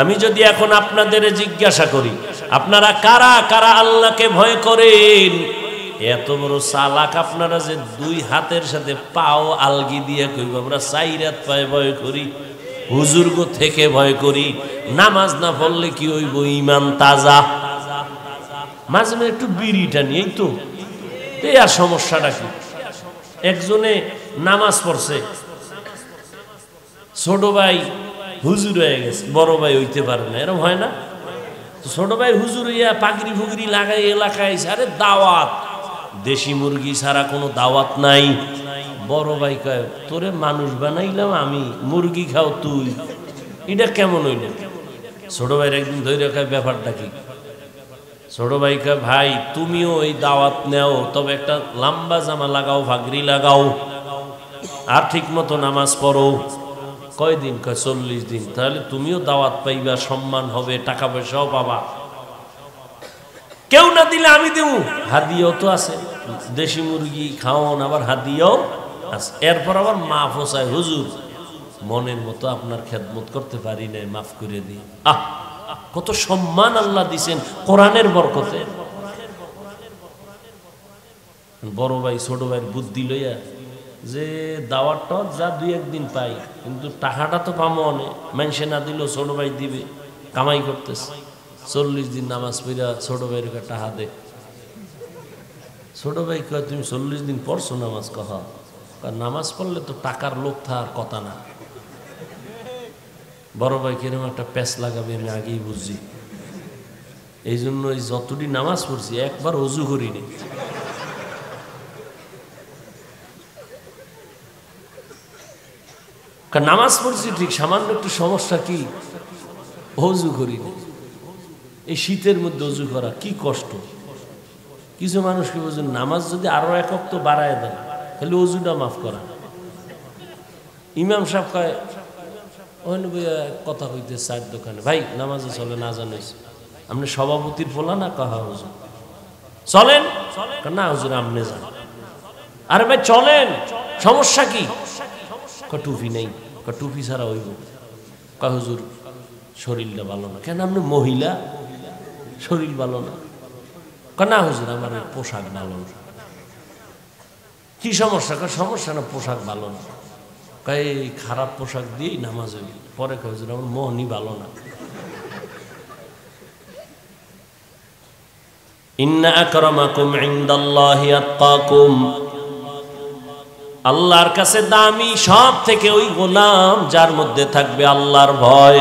আমি যদি এখন আপনাদের জিজ্ঞাসা করি, আপনারা কারা কারা আল্লাহকে ভয় করেন? এত বড় চালাক আপনারা যে দুই হাতের সাথে পাও আলগি দিয়ে কইব আমরা চার হাত পায়ে ভয় করি, হুজুর্গ থেকে ভয় করি। নামাজ না পড়লে কি হইব? ঈমান তাজা। মাঝে মাঝে একটু বিড়িটা নিয়েই তো এই আর সমস্যাটা কি? একজনে নামাজ পড়ছে, ছোট ভাই হুজুর হয়ে গেছে, বড় ভাই হইতে পারে না, এরকম হয় না? ছোট ভাই হুজুর হইয়া পাগড়ি ফুগড়ি লাগাই এলাকায়, আরে দাওয়াত, দেশি মুরগি ছাড়া কোনো দাওয়াত নাই। বড় ভাই কয় তোরে মানুষ বানাইলাম আমি, মুরগি খাও তুই, এটা কেমন হইল? ছোট ভাইয়ের একদিন ধরে কয় ব্যাপারটা কি? ছোট ভাই কয় ভাই তুমিও ওই দাওয়াত নেও, তবে একটা লম্বা জামা লাগাও, পাগড়ি লাগাও, আর ঠিক মতো নামাজ পড়ো। কয়দিন? কয় 40 দিন। তাহলে তুমিও দাওয়াত পাইবা, সম্মান হবে, টাকা পয়সাও পাবা। কেউ না দিলে আমি দেবো, হাদিয়াও তো আছে, দেশি মুরগি খাওন আবার হাদিয়াও আছে। এরপর আবার মাফও চাই, হুজুর মনের মতো আপনার খেদমত করতে পারি না, মাফ করে দিই। আহ, কত সম্মান আল্লাহ দিছেন কোরআনের বরকতে। বড় ভাই ছোট ভাইয়ের বুদ্ধি লইয়া যে দাওয়াতটা যা দুই একদিন পাই, কিন্তু টাকাটা তো পাবো অনেক, মানুষে না দিলেও ছোট ভাই দিবে, কামাই করতেছে। 40 দিন নামাজ পড়া ছোট ভাইয়ের টাকা দে। ছোট ভাই কয় তুমি 40 দিন পড়ছো নামাজ? কথা নামাজ পড়লে তো টাকার লোক থাকার কথা না। বড় ভাই কিরকম একটা প্যাচ লাগাবে আমি আগেই বুঝছি, এই জন্য যতটি নামাজ পড়ছি একবার অজু করিনি। নামাজ পড়ছি ঠিক, সামান্য একটু সমস্যা কি, অজু করিনি। এই শীতের মধ্যে অজু করা কি কষ্ট। কিছু মানুষকে বুঝুন, নামাজ যদি আরো এক ওয়াক্ত বাড়ায় দেয় তাহলে অজুটা মাফ করা। ইমাম সাহেব কয় কথা কইতে চায়ের দোকানে, ভাই নামাজে চলে না জানাইছি, আপনি সভাপতির ফোলা না? কাহা হুজুর চলেন না? হুজুর আপনি যান। আরে ভাই চলেন, সমস্যা কি? টুপি নেই, টুপি ছাড়া হইব। কয় হুজুর শরীরটা ভালো না। কেন আপনি মহিলা, শরীর ভালো না? না হুজুর আমার পোশাক ভালো না। কি সমস্যা? সমস্যা না পোশাক ভালো না। কয় খারাপ পোশাক দিয়েই নামাজ হইল। পরে কয় হুজুর আমার মোহনই ভালো না। ইন্না আকরামাকুম ইনদাল্লাহি আতকাকুম, আল্লাহর কাছে দামি সব থেকে ওই গোলাম যার মধ্যে থাকবে আল্লাহর ভয়।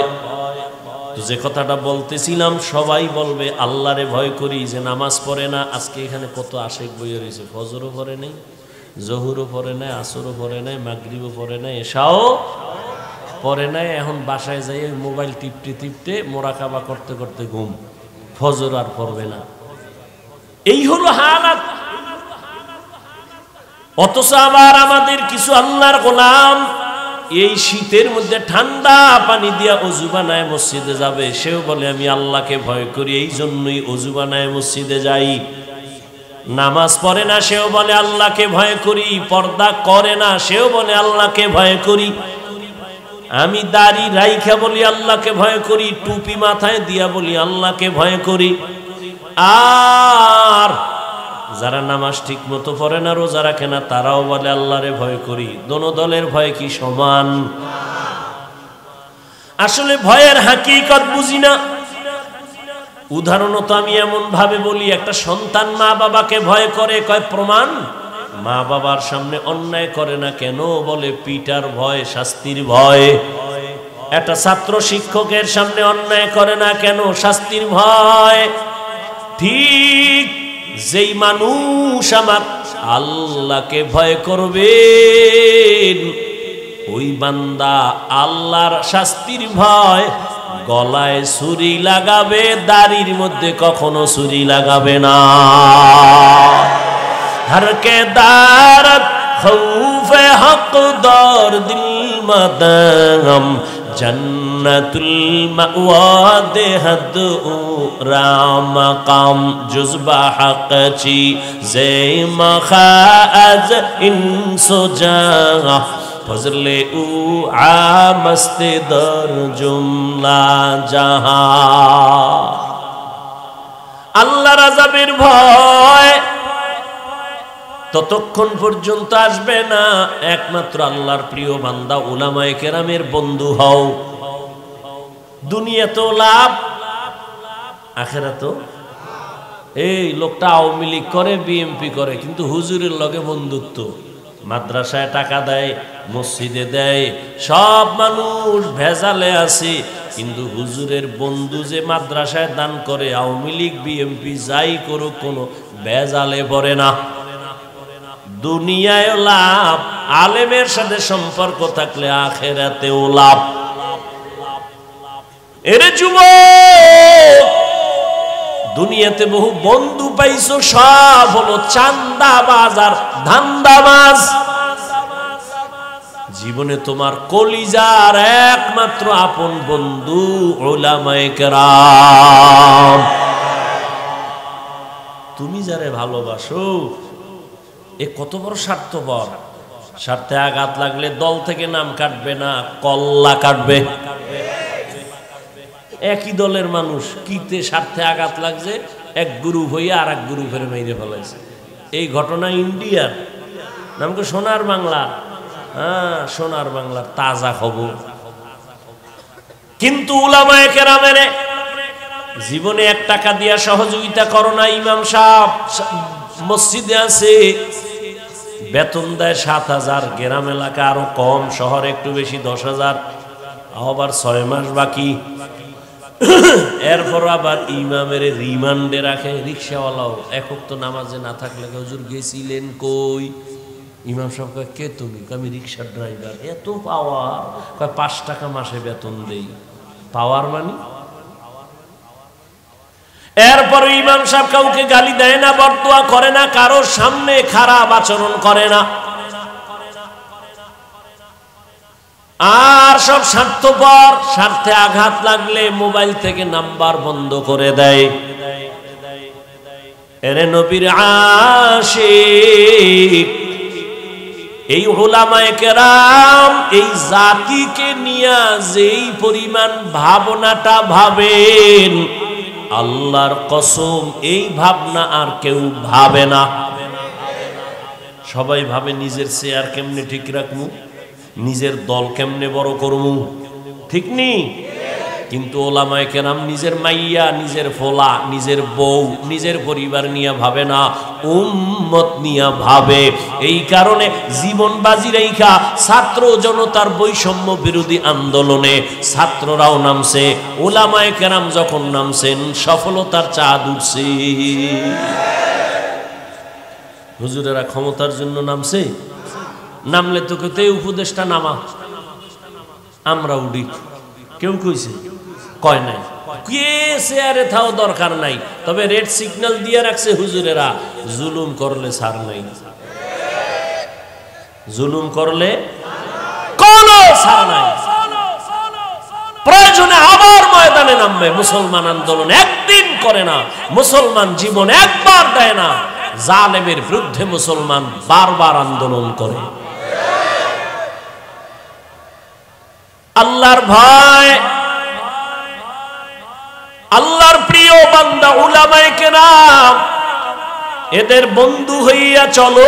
তো যে কথাটা বলতেছিলাম, সবাই বলবে আল্লাহরে ভয় করি, যে নামাজ পড়ে না। আজকে এখানে কত আশেক বইয়ে রয়েছে, ফজরও পড়ে নাই, জহুরও পড়ে নাই, আসরও পড়ে নাই, মাগরিবও পড়ে নাই, এশাও পড়ে নাই। এখন বাসায় যাই মোবাইল টিপতে টিপতে মোরাকাবা করতে করতে ঘুম, ফজর আর পড়বে না। এই হলো হালাত। অথচ আবার আমাদের কিছু আল্লাহর গোলাম এই শীতের মধ্যে ঠান্ডা পানি দিয়া অজু বানায় মসজিদে যাবে, সেও বলে আমি আল্লাহকে ভয় করি, এই জন্যই অজু বানায় মসজিদে যাই। নামাজ পড়ে না, সেও বলে আল্লাহকে ভয় করি। পর্দা করে না, সেও বলে আল্লাহকে ভয় করি। আমি দাড়ি রাইখা বলি আল্লাহকে ভয় করি, টুপি মাথায় দিয়া বলি আল্লাহকে ভয় করি। আর যারা নামাজ ঠিক মতো পড়ে না, রোজা রাখে না, তারাও বলে আল্লাহরে ভয় করি। দোনো দলের ভয় কি সমান? আসলে ভয়ের হাকিকত বুঝি না। উদাহরণত আমি এমন ভাবে বলি, একটা সন্তান মা বাবাকে ভয় করে, কয় প্রমাণ? মা বাবার সামনে অন্যায় করে না কেন? বলে পিটার ভয়, শাস্তির ভয়। একটা ছাত্র শিক্ষকের সামনে অন্যায় করে না কেন? শাস্তির ভয়। ঠিক যেই মানুষ আমার আল্লাহকে ভয় করবে, ওই বান্দা আল্লাহর শাস্তির ভয় গলায় ছুরি লাগাবে, দাড়ির মধ্যে কখনো ছুরি লাগাবে না। হর কে দারত খৌফ पे हक़दार दिल मदाम जन्नतुल मअवा दे हद राम काम जुज़्बा हक़ ची ज़े मखाज़ इंसो जहाँ फजले उ आमस्ते दर जुमला जहाँ আল্লাহর আযাবের ভয় ততক্ষণ পর্যন্ত আসবে না একমাত্র আল্লাহর প্রিয় বান্দা উলামায়ে কেরামের বন্ধু হও। দুনিয়াতেও লাভ, আখিরাতেও। এই লোকটা আওয়ামী লীগ করে, বিএমপি করে, কিন্তু হুজুরের লগে বন্ধুত্ব। মাদ্রাসায় টাকা দেয়, মসজিদে দেয়, সব মানুষ ভেজালে আছে, কিন্তু হুজুরের বন্ধু যে মাদ্রাসায় দান করে, আওয়ামী লীগ বিএমপি যাই করুক কোনো ভেজালে পড়ে না। দুনিয়ায় লাভ, আলেমের সাথে সম্পর্ক থাকলে আখিরাতেও লাভ। এরে যুবক, দুনিয়াতে বহু বন্ধু পাইছো, সব হলো চান্দাবাজ আর ধান্দাবাজ। জীবনে তোমার কলিজার একমাত্র আপন বন্ধু উলামায়ে কেরাম। তুমি যারে ভালোবাসো, এ কত বড় স্বার্থপর। স্বার্থে আঘাত লাগলে দল থেকে নাম কাটবে না, কল্লা কাটবে। একই দলের মানুষ, কিতে স্বার্থে আঘাত লাগছে, এক গ্রুপ হইয়া আর এক গ্রুপের মেরে ফেলাইছে। এই ঘটনা ইন্ডিয়ার, নামকে সোনার বাংলা। হ্যাঁ, সোনার বাংলার তাজা খবর। কিন্তু উলামায়ে কেরামের জীবনে 1 টাকা দিয়া সহযোগিতা করো না। ইমাম সাহেব মসজিদে আছে, বেতন দেয় 7,000, গ্রাম এলাকা আরো কম, শহরে একটু বেশি 10,000, আবার 6 মাস বাকি। এরপর আবার ইমামের রিমান্ডে রাখে। রিক্সাওয়ালাও একক তো নামাজে না থাকলে, হুজুর গেছিলেন কই? ইমাম সাহেব কয়, কে তুমি? আমি রিক্সার ড্রাইভার। এত পাওয়ার? কয় 5 টাকা মাসে বেতন দেই। পাওয়ার মানে? এরপর ইমাম সাহেব কাউকে গালি দেয় না, বরদোয়া করে না, কারোর সামনে খারাপ আচরণ করে না। আর সব স্বার্থপর, স্বার্থে আঘাত লাগলে মোবাইল থেকে নাম্বার বন্ধ করে দেয়। এরে নবীর আশিক, এই উলামায়ে কেরাম এই জাতিকে নিয়ে যেই পরিমাণ ভাবনাটা ভাবেন, আল্লাহর কসম এই ভাবনা আর কেউ ভাবে না। সবাই ভাবে নিজের চেয়ার কেমনে ঠিক রাখবো, নিজের দল কেমনে বড় করবো, ঠিক নি? কিন্তু উলামায়ে কেরাম নিজের মাইয়া, নিজের ফোলা, নিজের বউ, নিজের পরিবার নিয়ে ভাবে না, উম্মত নিয়ে ভাবে। এই কারণে জীবন বাজি রেখা ছাত্র জনতার বৈষম্য বিরোধী আন্দোলনে ছাত্ররাও নামছে, উলামায়ে কেরাম যখন নামছেন সফলতার চাঁদ উঠছে। হুজুরেরা ক্ষমতার জন্য নামছে, নামলে তো কেউ উপদেশটা নামা, আমরা উঠি, কেউ কইছে? কয় নাই। কে চেয়ারে থাও দরকার নাই, তবে রেড সিগন্যাল দিয়ে রাখছে হুজুরেরা, জুলুম করলে ছাড় নাই। জুলুম করলে কোনো ছাড় নাই। প্রয়োজনে আবার ময়দানে নামবে। মুসলমান আন্দোলন একদিন করে না, মুসলমান জীবন একবার দেয় না। জালেমের বিরুদ্ধে মুসলমান বারবার আন্দোলন করে। আল্লাহর ভয়, আল্লাহর প্রিয় বান্দা উলামায়ে কেরাম, এদের বন্ধু হইয়া চলো।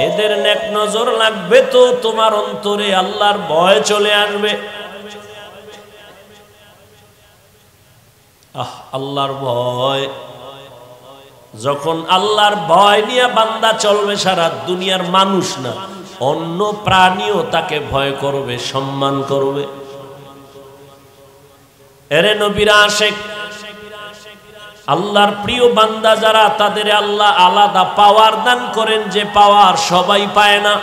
এদের নেক নজর লাগবে তো তোমার অন্তরে আল্লাহর ভয় চলে আসবে। আল্লাহর ভয়, যখন আল্লাহর ভয় নিয়ে বান্দা চলবে, সারা দুনিয়ার মানুষ না, অন্য প্রাণীও তাকে ভয় করবে, সম্মান করবে। এরে নবীর আশিক, আল্লাহর প্রিয় বান্দা যারা, তাদের আল্লাহ আলাদা পাওয়ার দান করেন, যে পাওয়ার সবাই পায় না।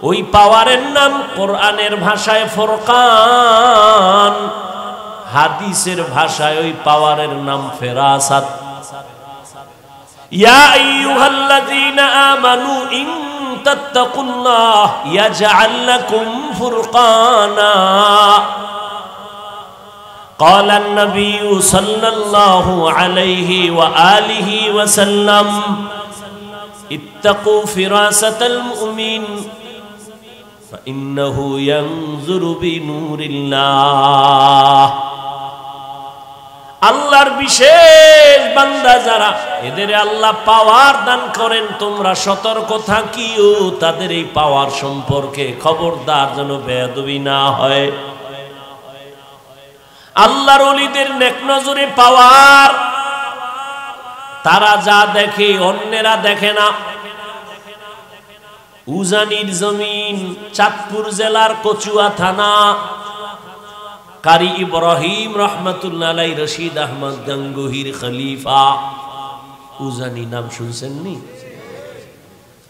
ওই পাওয়ারের নাম কোরআনের ভাষায় ফুরকান, হাদিসের ভাষায় ওই পাওয়ারের নাম ফেরাসাত। ইয়া আইয়ুহাল্লাযীনা আমানু ইন তাত্তাকুল্লাহ ইয়াজআল লাকুম ফুরকানা قال النبي صلى الله عليه وآله وسلم اتقوا فراسة المؤمن فإنه ينظر بنور الله আল্লাহর বিশেষ বান্দা যারা এদের আল্লাহ পাওয়ার দান করেন তোমরা সতর্ক থাকিও তাদের এই পাওয়ার সম্পর্কে খবরদার যেন বেয়াদবি না হয় আল্লাহর ওলিদের নেক নজরে পাওয়ার তারা যা দেখে অন্যেরা দেখে না উজানির জমিন চাঁদপুর জেলার কচুয়া থানা কারি ইব্রাহিম রহমাতুল্লাহ আলাইহি রশিদ আহমদ গঙ্গোহীর খলিফা উজানি নাম শুনছেন নি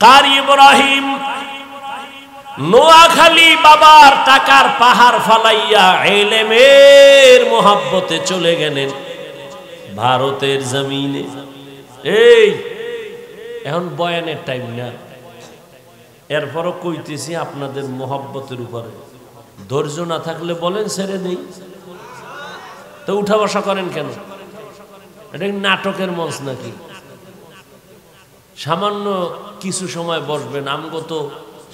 কারি ইব্রাহিম নোয়াখালী বাবার টাকার পাহাড় ফালাইয়া ইলমের মোহাব্বতে চলে গেলেন ভারতের জমিনে এই এখন বয়ানের টাইম না এরপরও কইতেছি আপনাদের মোহাব্বতের উপরে ধৈর্য না থাকলে বলেন ছেড়ে দেই তো উঠা বসা করেন কেন এটা নাটকের মঞ্চ নাকি সামান্য কিছু সময় বসবেন আমগো তো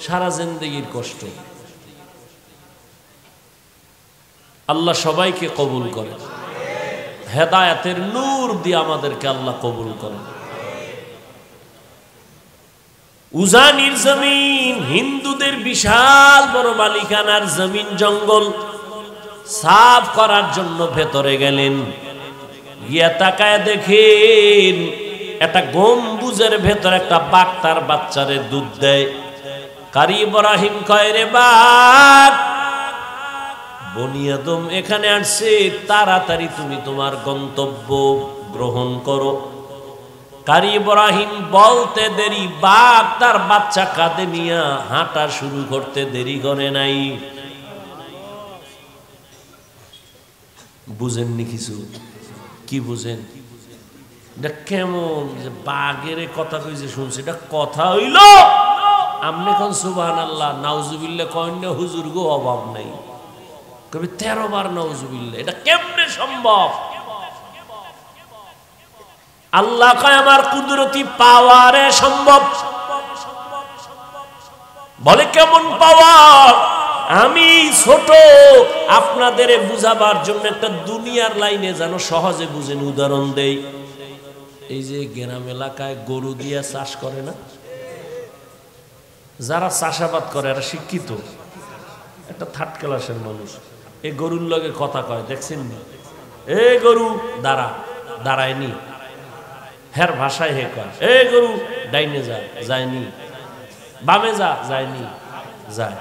সারা জিন্দেগির কষ্ট আল্লাহ সবাইকে কবুল করে হেদায়েতের নূর দিয়ে আমাদেরকে আল্লাহ কবুল করেন উজানির জমিন হিন্দুদের বিশাল বড় মালিকানার জমিন জঙ্গল সাফ করার জন্য ভেতরে গেলেন গিয়া তাকায় দেখেন একটা গম্বুজের ভেতর একটা বাঘ তার বাচ্চারে দুধ দেয় কারি ইব্রাহিম কয় রে বাঘ বনি আদম এখানে আসছে তাড়াতাড়ি তুমি তোমার গন্তব্য গ্রহণ করো কারি ইব্রাহিম বলতে দেরি বাঘ তার বাচ্চা কাঁধে নিয়ে হাঁটা শুরু করতে দেরি করে নাই বুঝেননি কিছু কি বুঝেন এটা কেমন যে বাঘের কথা কইছে শুনছি এটা কথা হইল আমনে কোন সুবহানাল্লাহ নাউজুবিল্লাহ কইন্য হুজুর গো অভাব নাই কবি 13 বার নাউজুবিল্লাহ এটা কেমনে সম্ভব আল্লাহ কয় আমার কুদরতি পাওয়ারে সম্ভব বলে কেমন পাওয়ার আমি ছোট আপনাদের বুঝাবার জন্য একটা দুনিয়ার লাইনে যেন সহজে বুঝেন উদাহরণ দেই এই যে গ্রাম এলাকায় গরু দিয়ে চাষ করে না যারা চাষাবাদ করে এরা শিক্ষিত একটা থার্ড ক্লাসের মানুষ এই গরুর লগে কথা কয় দেখছেন না এই গরু দাঁড়ায়নি হের ভাষায় হে কয় এই গরু ডাইনে যা যায়নি বামে যা যায়নি যায়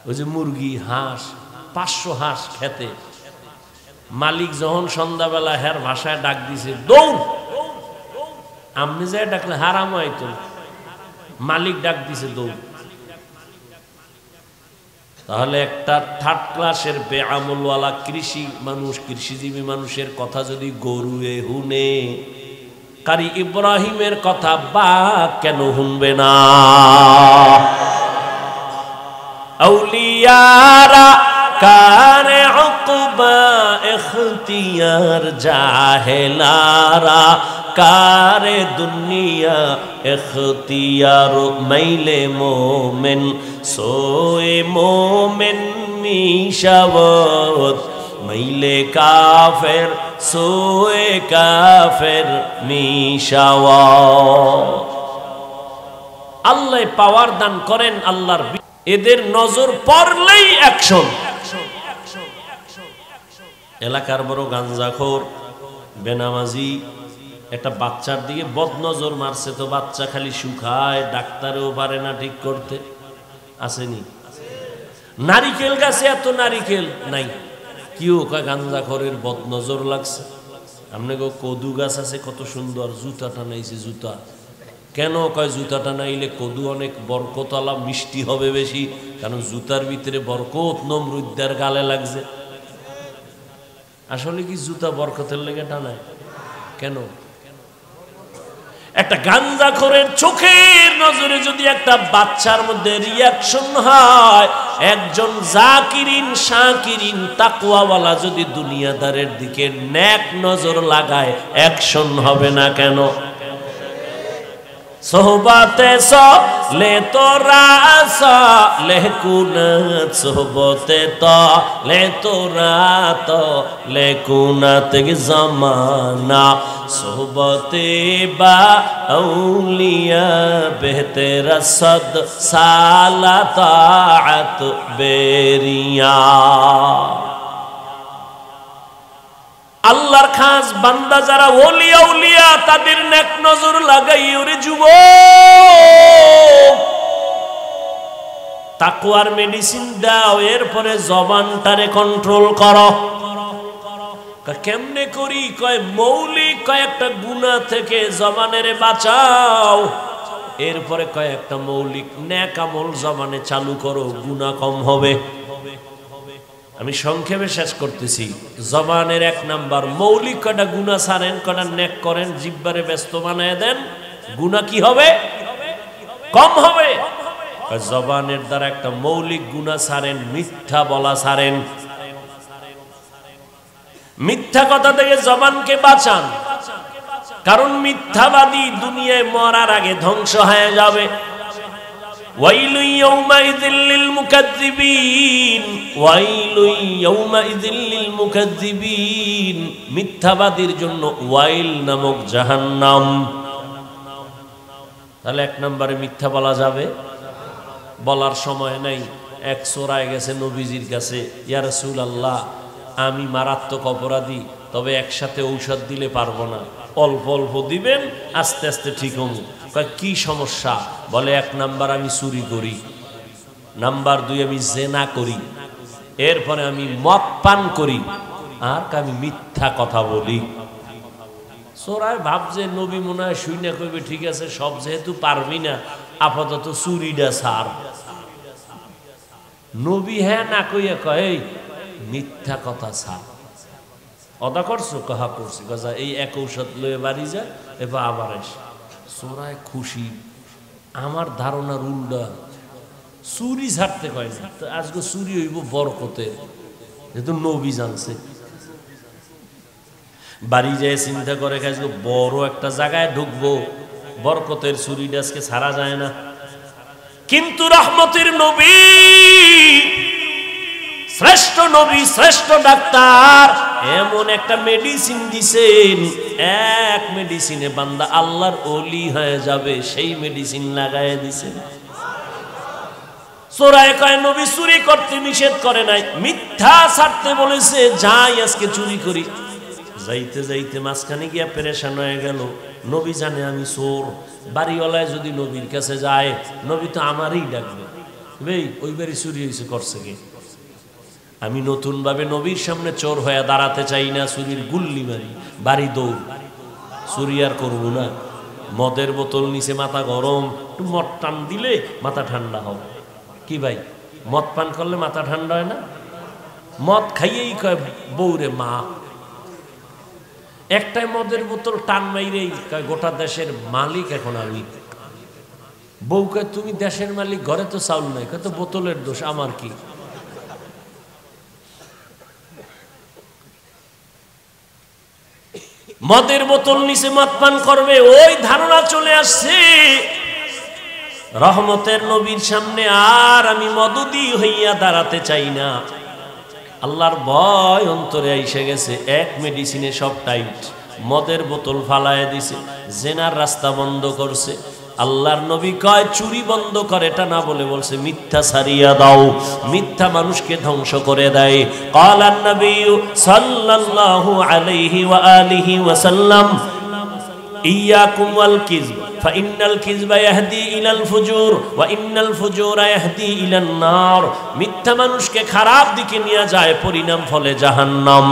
ওই যে মুরগি হাঁস 500 হাঁস খেতে মালিক যখন সন্ধ্যাবেলা হের ভাষায় ডাক দিছে দৌড় আমনি যায় ডাকলে হারাম হয়তো মালিক ডাক দিছে দৌড় তাহলে একটা থার্ড ক্লাসের বেআমলওয়ালা কৃষিজীবী মানুষের কথা যদি গরু হুনে কারি ইব্রাহিমের কথা বা কেন শুনবে না আউলিয়ারা কারে উকবা ইখতিয়ার জাহেলারা কারে দুনিয়া ইখতিয়ার মাইলে মোমেন সোয়ে মোমেন মিশাওয়াত মাইলে কাফের সোয়ে কাফের মিশাওয়াত আল্লাহ পাওয়ার দান করেন আল্লাহর এদের নজর পড়লেই অ্যাকশন এলাকার বড় গাঞ্জাখোর বেনামাজি একটা বাচ্চার দিকে বদনজর মারছে তো বাচ্চা খালি শুকায় ডাক্তারও পারে না ঠিক করতে আসেনি নারিকেল গাছে এত নারিকেল নাই কিও কয় গাঞ্জাখোরের বদনজর লাগছে আমনে গো কদু গাছ আছে কত সুন্দর জুতা টানাইছে জুতা কেন কয় জুতা টানাইলে কদু অনেক বরকতওয়ালা মিষ্টি হবে বেশি কারণ জুতার ভিতরে বরকত নমরুদ্দার গালে লাগছে আসলে কি জুতা বরকতের লেগে টানায় কেন একটা গাঞ্জাখোরের চোখের নজরে যদি একটা বাচ্চার মধ্যে রিয়াকশন হয়, একজন জাকিরিন শাকিরিন তাকওয়াওয়ালা যদি দুনিয়াদারের দিকে নেক নজর লাগায়, অ্যাকশন হবে না কেন? সোহবতে সলে তোরা সালে কুনাত, সোহবতে তলে তোরা তলে কুনাত জামানা, সোহবতে বা আউলিয়া বেহতেরা সদ সালা তাআত বেরিয়া। আল্লাহর খাস বান্দা যারা ওলি আউলিয়া, তাদের নেক নজর লাগাই। ওরে যুবক, তাকওয়ার মেডিসিন দাও, এরপরে জবানটারে কন্ট্রোল করো। কেমনে করি? কয় মৌলিক কয়েকটা গুনাহ থেকে জবানেরে বাঁচাও, এরপরে কয়েকটা মৌলিক নেক আমল জবানে চালু করো, গুনাহ কম হবে। আমি সংক্ষেপে শেষ করতেছি। জবানের 1 নাম্বার মৌলিক কটা গুনাহ ছাড়েন, কটা নেক করেন, জিহ্বারে ব্যস্ত বানায় দেন, গুনাহ কি হবে? কম হবে। জবানের দ্বারা একটা মৌলিক গুনাহ ছাড়েন, মিথ্যা বলা ছাড়েন। মিথ্যা কথা থেকে জবানকে বাঁচান, কারণ মিথ্যাবাদী দুনিয়ায় মরার আগে ধ্বংস হয়ে যাবে। ওয়াইলু ইয়াউমাইযিল লিল মুকাজ্জিবিন, ওয়াইলু ইয়াউমাইযিল লিল মুকাজ্জিবিন, মিথ্যাবাদীর জন্য ওয়াইল নামক জাহান্নাম। তাহলে 1 নম্বরে মিথ্যা বলা যাবে? বলার সময় নাই। এক চোরায় গেছে নবীজির কাছে, ইয়া রাসূলুল্লাহ, আমি মারাত্মক অপরাধী, তবে একসাথে ঔষধ দিলে পারবো না, অল্প অল্প দিবেন, আস্তে আস্তে ঠিক হব। কি সমস্যা? বলে 1 নাম্বার আমি চুরি করি, নাম্বার 2 আমি জেনা করি, এরপরে আমি মদ পান করি, আর আমি মিথ্যা কথা বলি। চোরায় ভাবছে নবী মনে হয় শুনে কইবে ঠিক আছে, সব যেহেতু পারবি না, আপাতত চুরিটা ছাড়। নবী হ্যাঁ না কইয়া কয় মিথ্যা কথা ছাড়। অদা করছো? কহা করছি। কথা এই এক ঔষধ লয়ে বাড়ি যা, এবার আবার এসে। চোরায় খুশি। আমার ধারণার উল্টা, চুরি ছাড়তে কয় না, তো আজকে চুরি হইব বরকতের, যেহেতু নবী জানছে। বাড়ি যায় চিন্তা করে আজকে বড় একটা জায়গায় ঢুকবো, বরকতের চুরিটা আজকে ছাড়া যায় না। কিন্তু রহমতের নবী, শ্রেষ্ঠ নবী, শ্রেষ্ঠ ডাক্তার, এমন একটা মেডিসিন দিছেন, এক মেডিসিনে বান্দা আল্লাহর ওলি হয়ে যাবে, সেই মেডিসিন লাগায় দিছেন। চোরায় কয় নবী চুরি করতে নিষেধ করে নাই, মিথ্যা ছাড়তে বলেছে, যাই আজকে চুরি করি। যাইতে যাইতে মাঝখানে গিয়া পেরেশান হয়ে গেল। নবী জানে আমি চোর, বাড়িওয়ালায় যদি নবীর কাছে যায়, নবী তো আমারই ডাকবে, ভাই ওই বাড়ি চুরি হয়েছে, করছে কে? আমি নতুন ভাবে নবীর সামনে চোর হয়ে দাঁড়াতে চাই না, চুরির গুল্লি মারি, বাড়ি দৌড়। চুরি আর করবো না। মদের বোতল নিচে মাথা গরম, একটু মদ টান দিলে মাথা ঠান্ডা হবে। কি ভাই, মদ পান করলে মাথা ঠান্ডা হয় না? মদ খাইয়েই কয় বউরে মা। একটাই মদের বোতল টান মাইরেই কয় গোটা দেশের মালিক এখন আমি। বউ কয় তুমি দেশের মালিক, ঘরে তো চাউল নাই, কয় তো বোতলের দোষ, আমার কি? মদের বোতল নিচে মদ পান করবে, ওই ধারণা চলে আসছে। রহমতের নবীর সামনে আর আমি মদুদি হইয়া দাঁড়াতে চাই না। আল্লাহর ভয় অন্তরে এসে গেছে, এক মেডিসিনে সব টাইট। মদের বোতল ফালায় দিছে, জেনার রাস্তা বন্ধ করছে। আল্লাহর নবী কয় চুরি বন্ধ করে, এটা না বলে বলছে মিথ্যা ছাড়িয়া দাও। মিথ্যা মানুষকে ধ্বংস করে দেয়। ক্বালান নবী সাল্লাল্লাহু আলাইহি ওয়া আলিহি ওয়া সাল্লাম, ইয়াকুম ওয়াল কিযব ফাইন্নাল কিযবা ইয়াহদি ইলাল ফুজুর ওয়া ইন্নাল ফুজুরা ইয়াহদি ইলান নার। মিথ্যা মানুষকে খারাপ দিকে নিয়ে যায়, পরিণাম ফলে জাহান্নাম।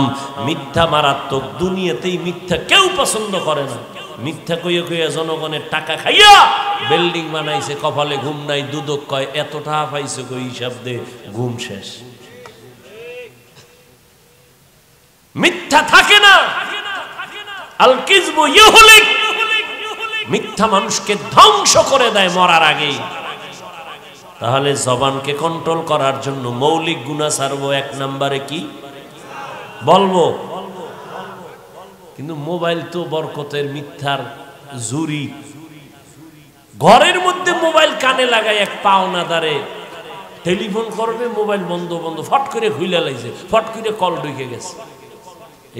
মিথ্যা মারাত্মক, দুনিয়াতেই মিথ্যা কেউ পছন্দ করে না। মিথ্যা কইয়া কইয়া জনগণের টাকা খাইয়া বিল্ডিং বানাইছে, কপালে ঘুম নাই, দুদক কয় এত টাকা পাইছে কই, হিসাব দে, ঘুম শেষ। মিথ্যা থাকে না। আল কিযবু ইউহলিক, মিথ্যা মানুষকে ধ্বংস করে দেয় মরার আগেই। তাহলে জবানকে কন্ট্রোল করার জন্য মৌলিক গুনাহ ছাড়বো, এক নম্বরে কি বলবো? কিন্তু মোবাইল তো বরকতের মিথ্যার জুরি। ঘরের মধ্যে মোবাইল কানে লাগায় এক পাওনাদারে টেলিফোন করবে, মোবাইল বন্ধ বন্ধ, ফট করে খুইলা লাগছে, ফট করে কল ঢুকে গেছে।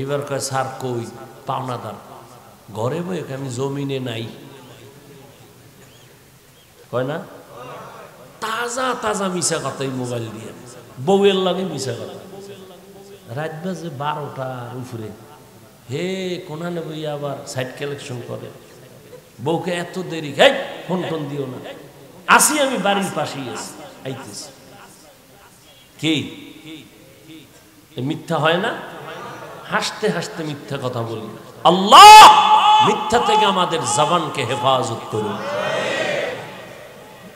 এবার কয় স্যার কই? পাওনাদার ঘরে বই, আমি জমিনে নাই। কয় না তাজা তাজা মিশা কথাই মোবাইল দিয়ে, বউয়ের লাগে মিশা কথা। রাত বাজে 12টার উপরে, হে কোনানে বই আবার সাইড কালেকশন করে, বউকে এত দেরি, হ্যাঁ ফোন টোন দিও না, আসি আমি বাড়ির পাশেই আছি, আইতেছি। কি মিথ্যা হয় না? হাসতে হাসতে মিথ্যা কথা বলি। আল্লাহ মিথ্যা থেকে আমাদের জবানকে হেফাজত করুন।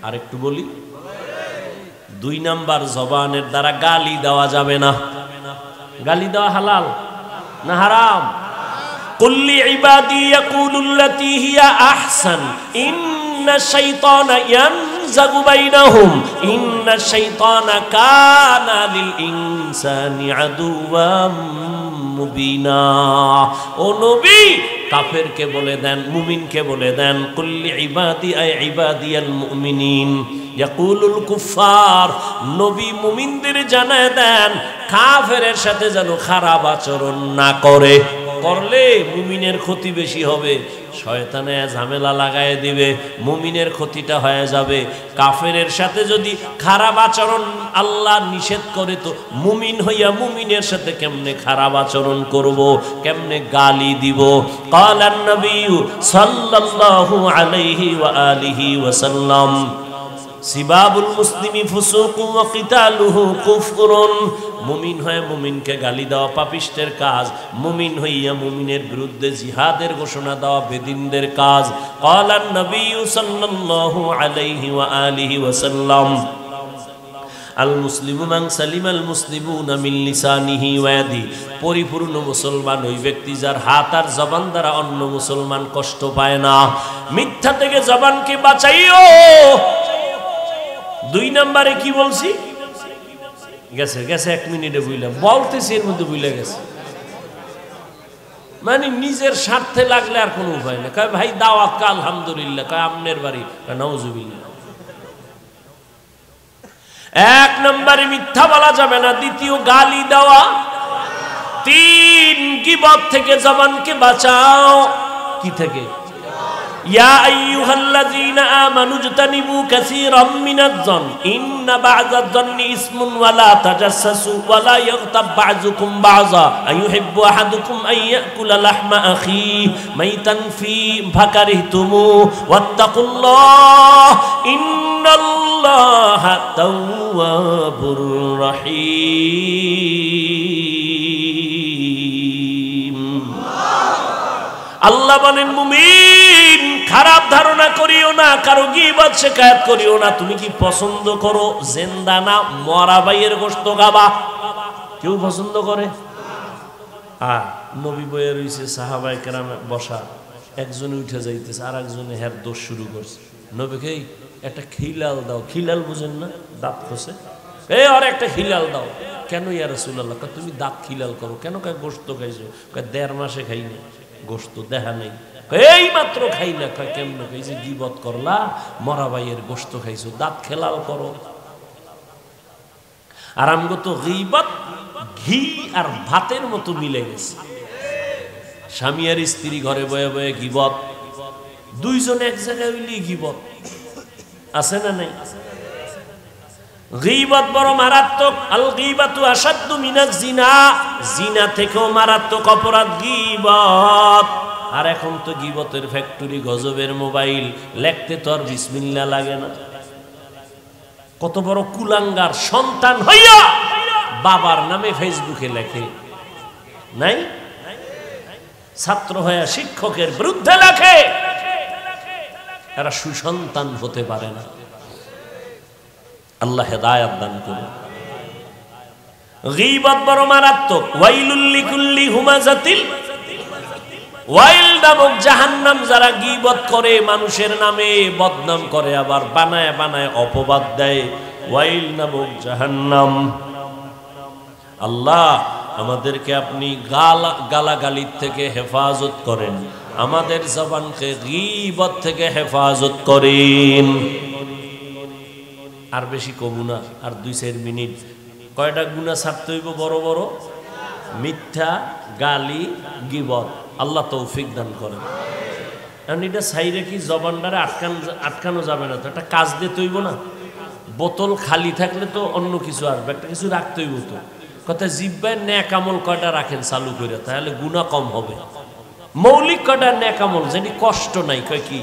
আর একটু বলি, 2 নাম্বার, জবানের দ্বারা গালি দেওয়া যাবে না। গালি দেওয়া হালাল না হারাম? কুল্লি ইবাদি ইয়াকুলুল্লাতী হিয়া আহসান ইন্না শাইতানা ইয়ানজাগু বাইনাহুম ইন্না শাইতানা কানা লিল ইনসানি আদুওয়াম মুবিনা। ও নবী, কাফেরকে বলে দেন, মুমিনকে বলে দেন, কুল্লি ইবাদি আই ইবাদিয়াল মুমিনিন ইয়াকুলুল কুফার। নবী মুমিনদের জানায় দেন কাফেরের সাথে যেন খারাপ আচরণ না করে, করলে মুমিনের ক্ষতি বেশি হবে, শয়তানে ঝামেলা লাগায় দিবে, মুমিনের ক্ষতিটা হয়ে যাবে। কাফেরের সাথে যদি খারাপ আচরণ আল্লাহ নিষেধ করে, তো মুমিন হইয়া মুমিনের সাথে কেমনে খারাপ আচরণ করব, কেমনে গালি দিব? ক্বালান নবী সাল্লাল্লাহু আলাইহি ওয়া আলিহি ওয়াসাল্লাম সিবাবুল মুসলিমি ফুসুকুন ওয়া কিতালুহু কুফরুন। মুমিন হয়ে মুমিনকে গালি দেওয়া পাপিষ্টের কাজ, মুমিন হইয়া মুমিনের বিরুদ্ধে জিহাদের ঘোষণা দেওয়া বেদিনদের কাজ। ক্বালান নবী সাল্লাল্লাহু আলাইহি ওয়া আলিহি ওয়াসাল্লাম আল মুসলিমু মান সালিমাল মুসলিমুনা মিন লিসানিহি ওয়া ইয়াদিহি। পরিপূর্ণ মুসলমান ওই ব্যক্তি যার হাত আর জবান দ্বারা অন্য মুসলমান কষ্ট পায় না। মিথ্যা থেকে জবানকে বাঁচাইও। 2 নম্বরে কি বলছি? গেছে 1 মিনিটে বুঝলাম, বলতেছি এর মধ্যে বুঝলে গেছে। মানে নিজের স্বার্থে লাগলে আর কোনো উপায় নেই। কয় ভাই দাওয়াত, আলহামদুলিল্লাহ। কয় আমনের বাড়ি, নাউজুবিল্লাহ। 1 নম্বরে মিথ্যা বলা যাবে না। 2 গালি দেওয়া। 3 গীবত থেকে জবানকে বাঁচাও। কি থেকে? ইয়া আইয়ুহাল্লাযীনা আমানু ইজতানিবু কাসীরাম মিনাজ-যন ইন্না বা'যাজ-যন্নি ইসমুন ওয়া লা তাজাসসাসু ওয়া লা ইয়াগতাব বা'যুকুম বা'যা আইয়ুহিব্বু আহাদুকুম আন ইয়াকুলা লাহমা আখিহি মাইতান ফাকারিহতুমু ওয়াত্তাকুল্লাহ ইন্নাল্লাহা তাওয়াবুর রহিম। আল্লাহ বলেন, মুমিন খারাপ ধারণা করিও না, কারো গীবত শিকায়ত করিও না। তুমি কি পছন্দ করো জিন্দা না মরা ভাইয়ের গোশত খাবা? কেউ পছন্দ করে? নবী বয়ে রইছে, সাহাবায়ে কেরাম বসা, একজনে উঠে যাইতেছে, আর একজনে হের দোষ শুরু করছে। নবীকে একটা খিলাল দাও। খিলাল বুঝেন না? দাঁত খসে, এই আর একটা খিলাল দাও। কেন ইয়া রাসূলুল্লাহ? তুমি দাঁত খিলাল করো কেন? কয় গোশত খাইছো। কয় 1.5 মাসে খাই না, গোশত দেখা নেই। এই মাত্র খাই না। কয় কেমন? এই যে গীবত করলা, মরা ভাইয়ের গোশত খাইছো, দাঁত খেলাল করো। আর আমগো তো গীবত ঘি আর ভাতের মতো মিলে গেছে। স্বামী আর স্ত্রী ঘরে বয়ে বয়ে গীবত, 2 জন এক জায়গায় হইলে গীবত। আছে না নাই? গীবত বড় মারাত্মক। আল গীবাতু আশাদ্দু মিনাজ জিনা। জিনা থেকেও মারাত্মক অপরাধ গীবত। আর এখন তো গীবতের ফ্যাক্টরি, গজবের মোবাইল, লেখতে তো আর বিসমিল্লাহ লাগে না। কত বড় কুলাঙ্গার সন্তান হইয়া বাবার নামে ফেসবুকে লেখে, নাই? ছাত্র হইয়া শিক্ষকের বিরুদ্ধে লেখে। এরা সুসন্তান হতে পারে না। আল্লাহ হেদায়েত দান করুন। গীবত বড় মারাত্মক। ওয়াইলুল লিকুল্লি হুমাযাতিল ওয়াইল নামক জাহান্নাম, যারা গীবত করে, মানুষের নামে বদনাম করে, আবার বানায় বানায় অপবাদ দেয়, ওয়াইল নামক জাহান্নাম। আল্লাহ আমাদেরকে আপনি গালাগালির থেকে হেফাজত করেন, আমাদের জবানকে গীবত থেকে হেফাজত করেন। আর বেশি কমু না, আর 2-4 মিনিট। কয়টা গুনাহ ছাড়তে হইব? বড় বড় মিথ্যা, গালি, গীবত। আল্লাহ তৌফিক দান করেন। কারণ এটা সাইরে কি জবানটারে আটকানো যাবে না তো, একটা কাজ দিতে হইব না। বোতল খালি থাকলে তো অন্য কিছু আসবে, একটা কিছু রাখতে হইব তো। কথা জিব্বায় নেক আমল কয়টা রাখেন চালু করে, তাহলে গুনাহ কম হবে। মৌলিক কয়টা নেক আমল যেটি কষ্ট নাই, কয় কি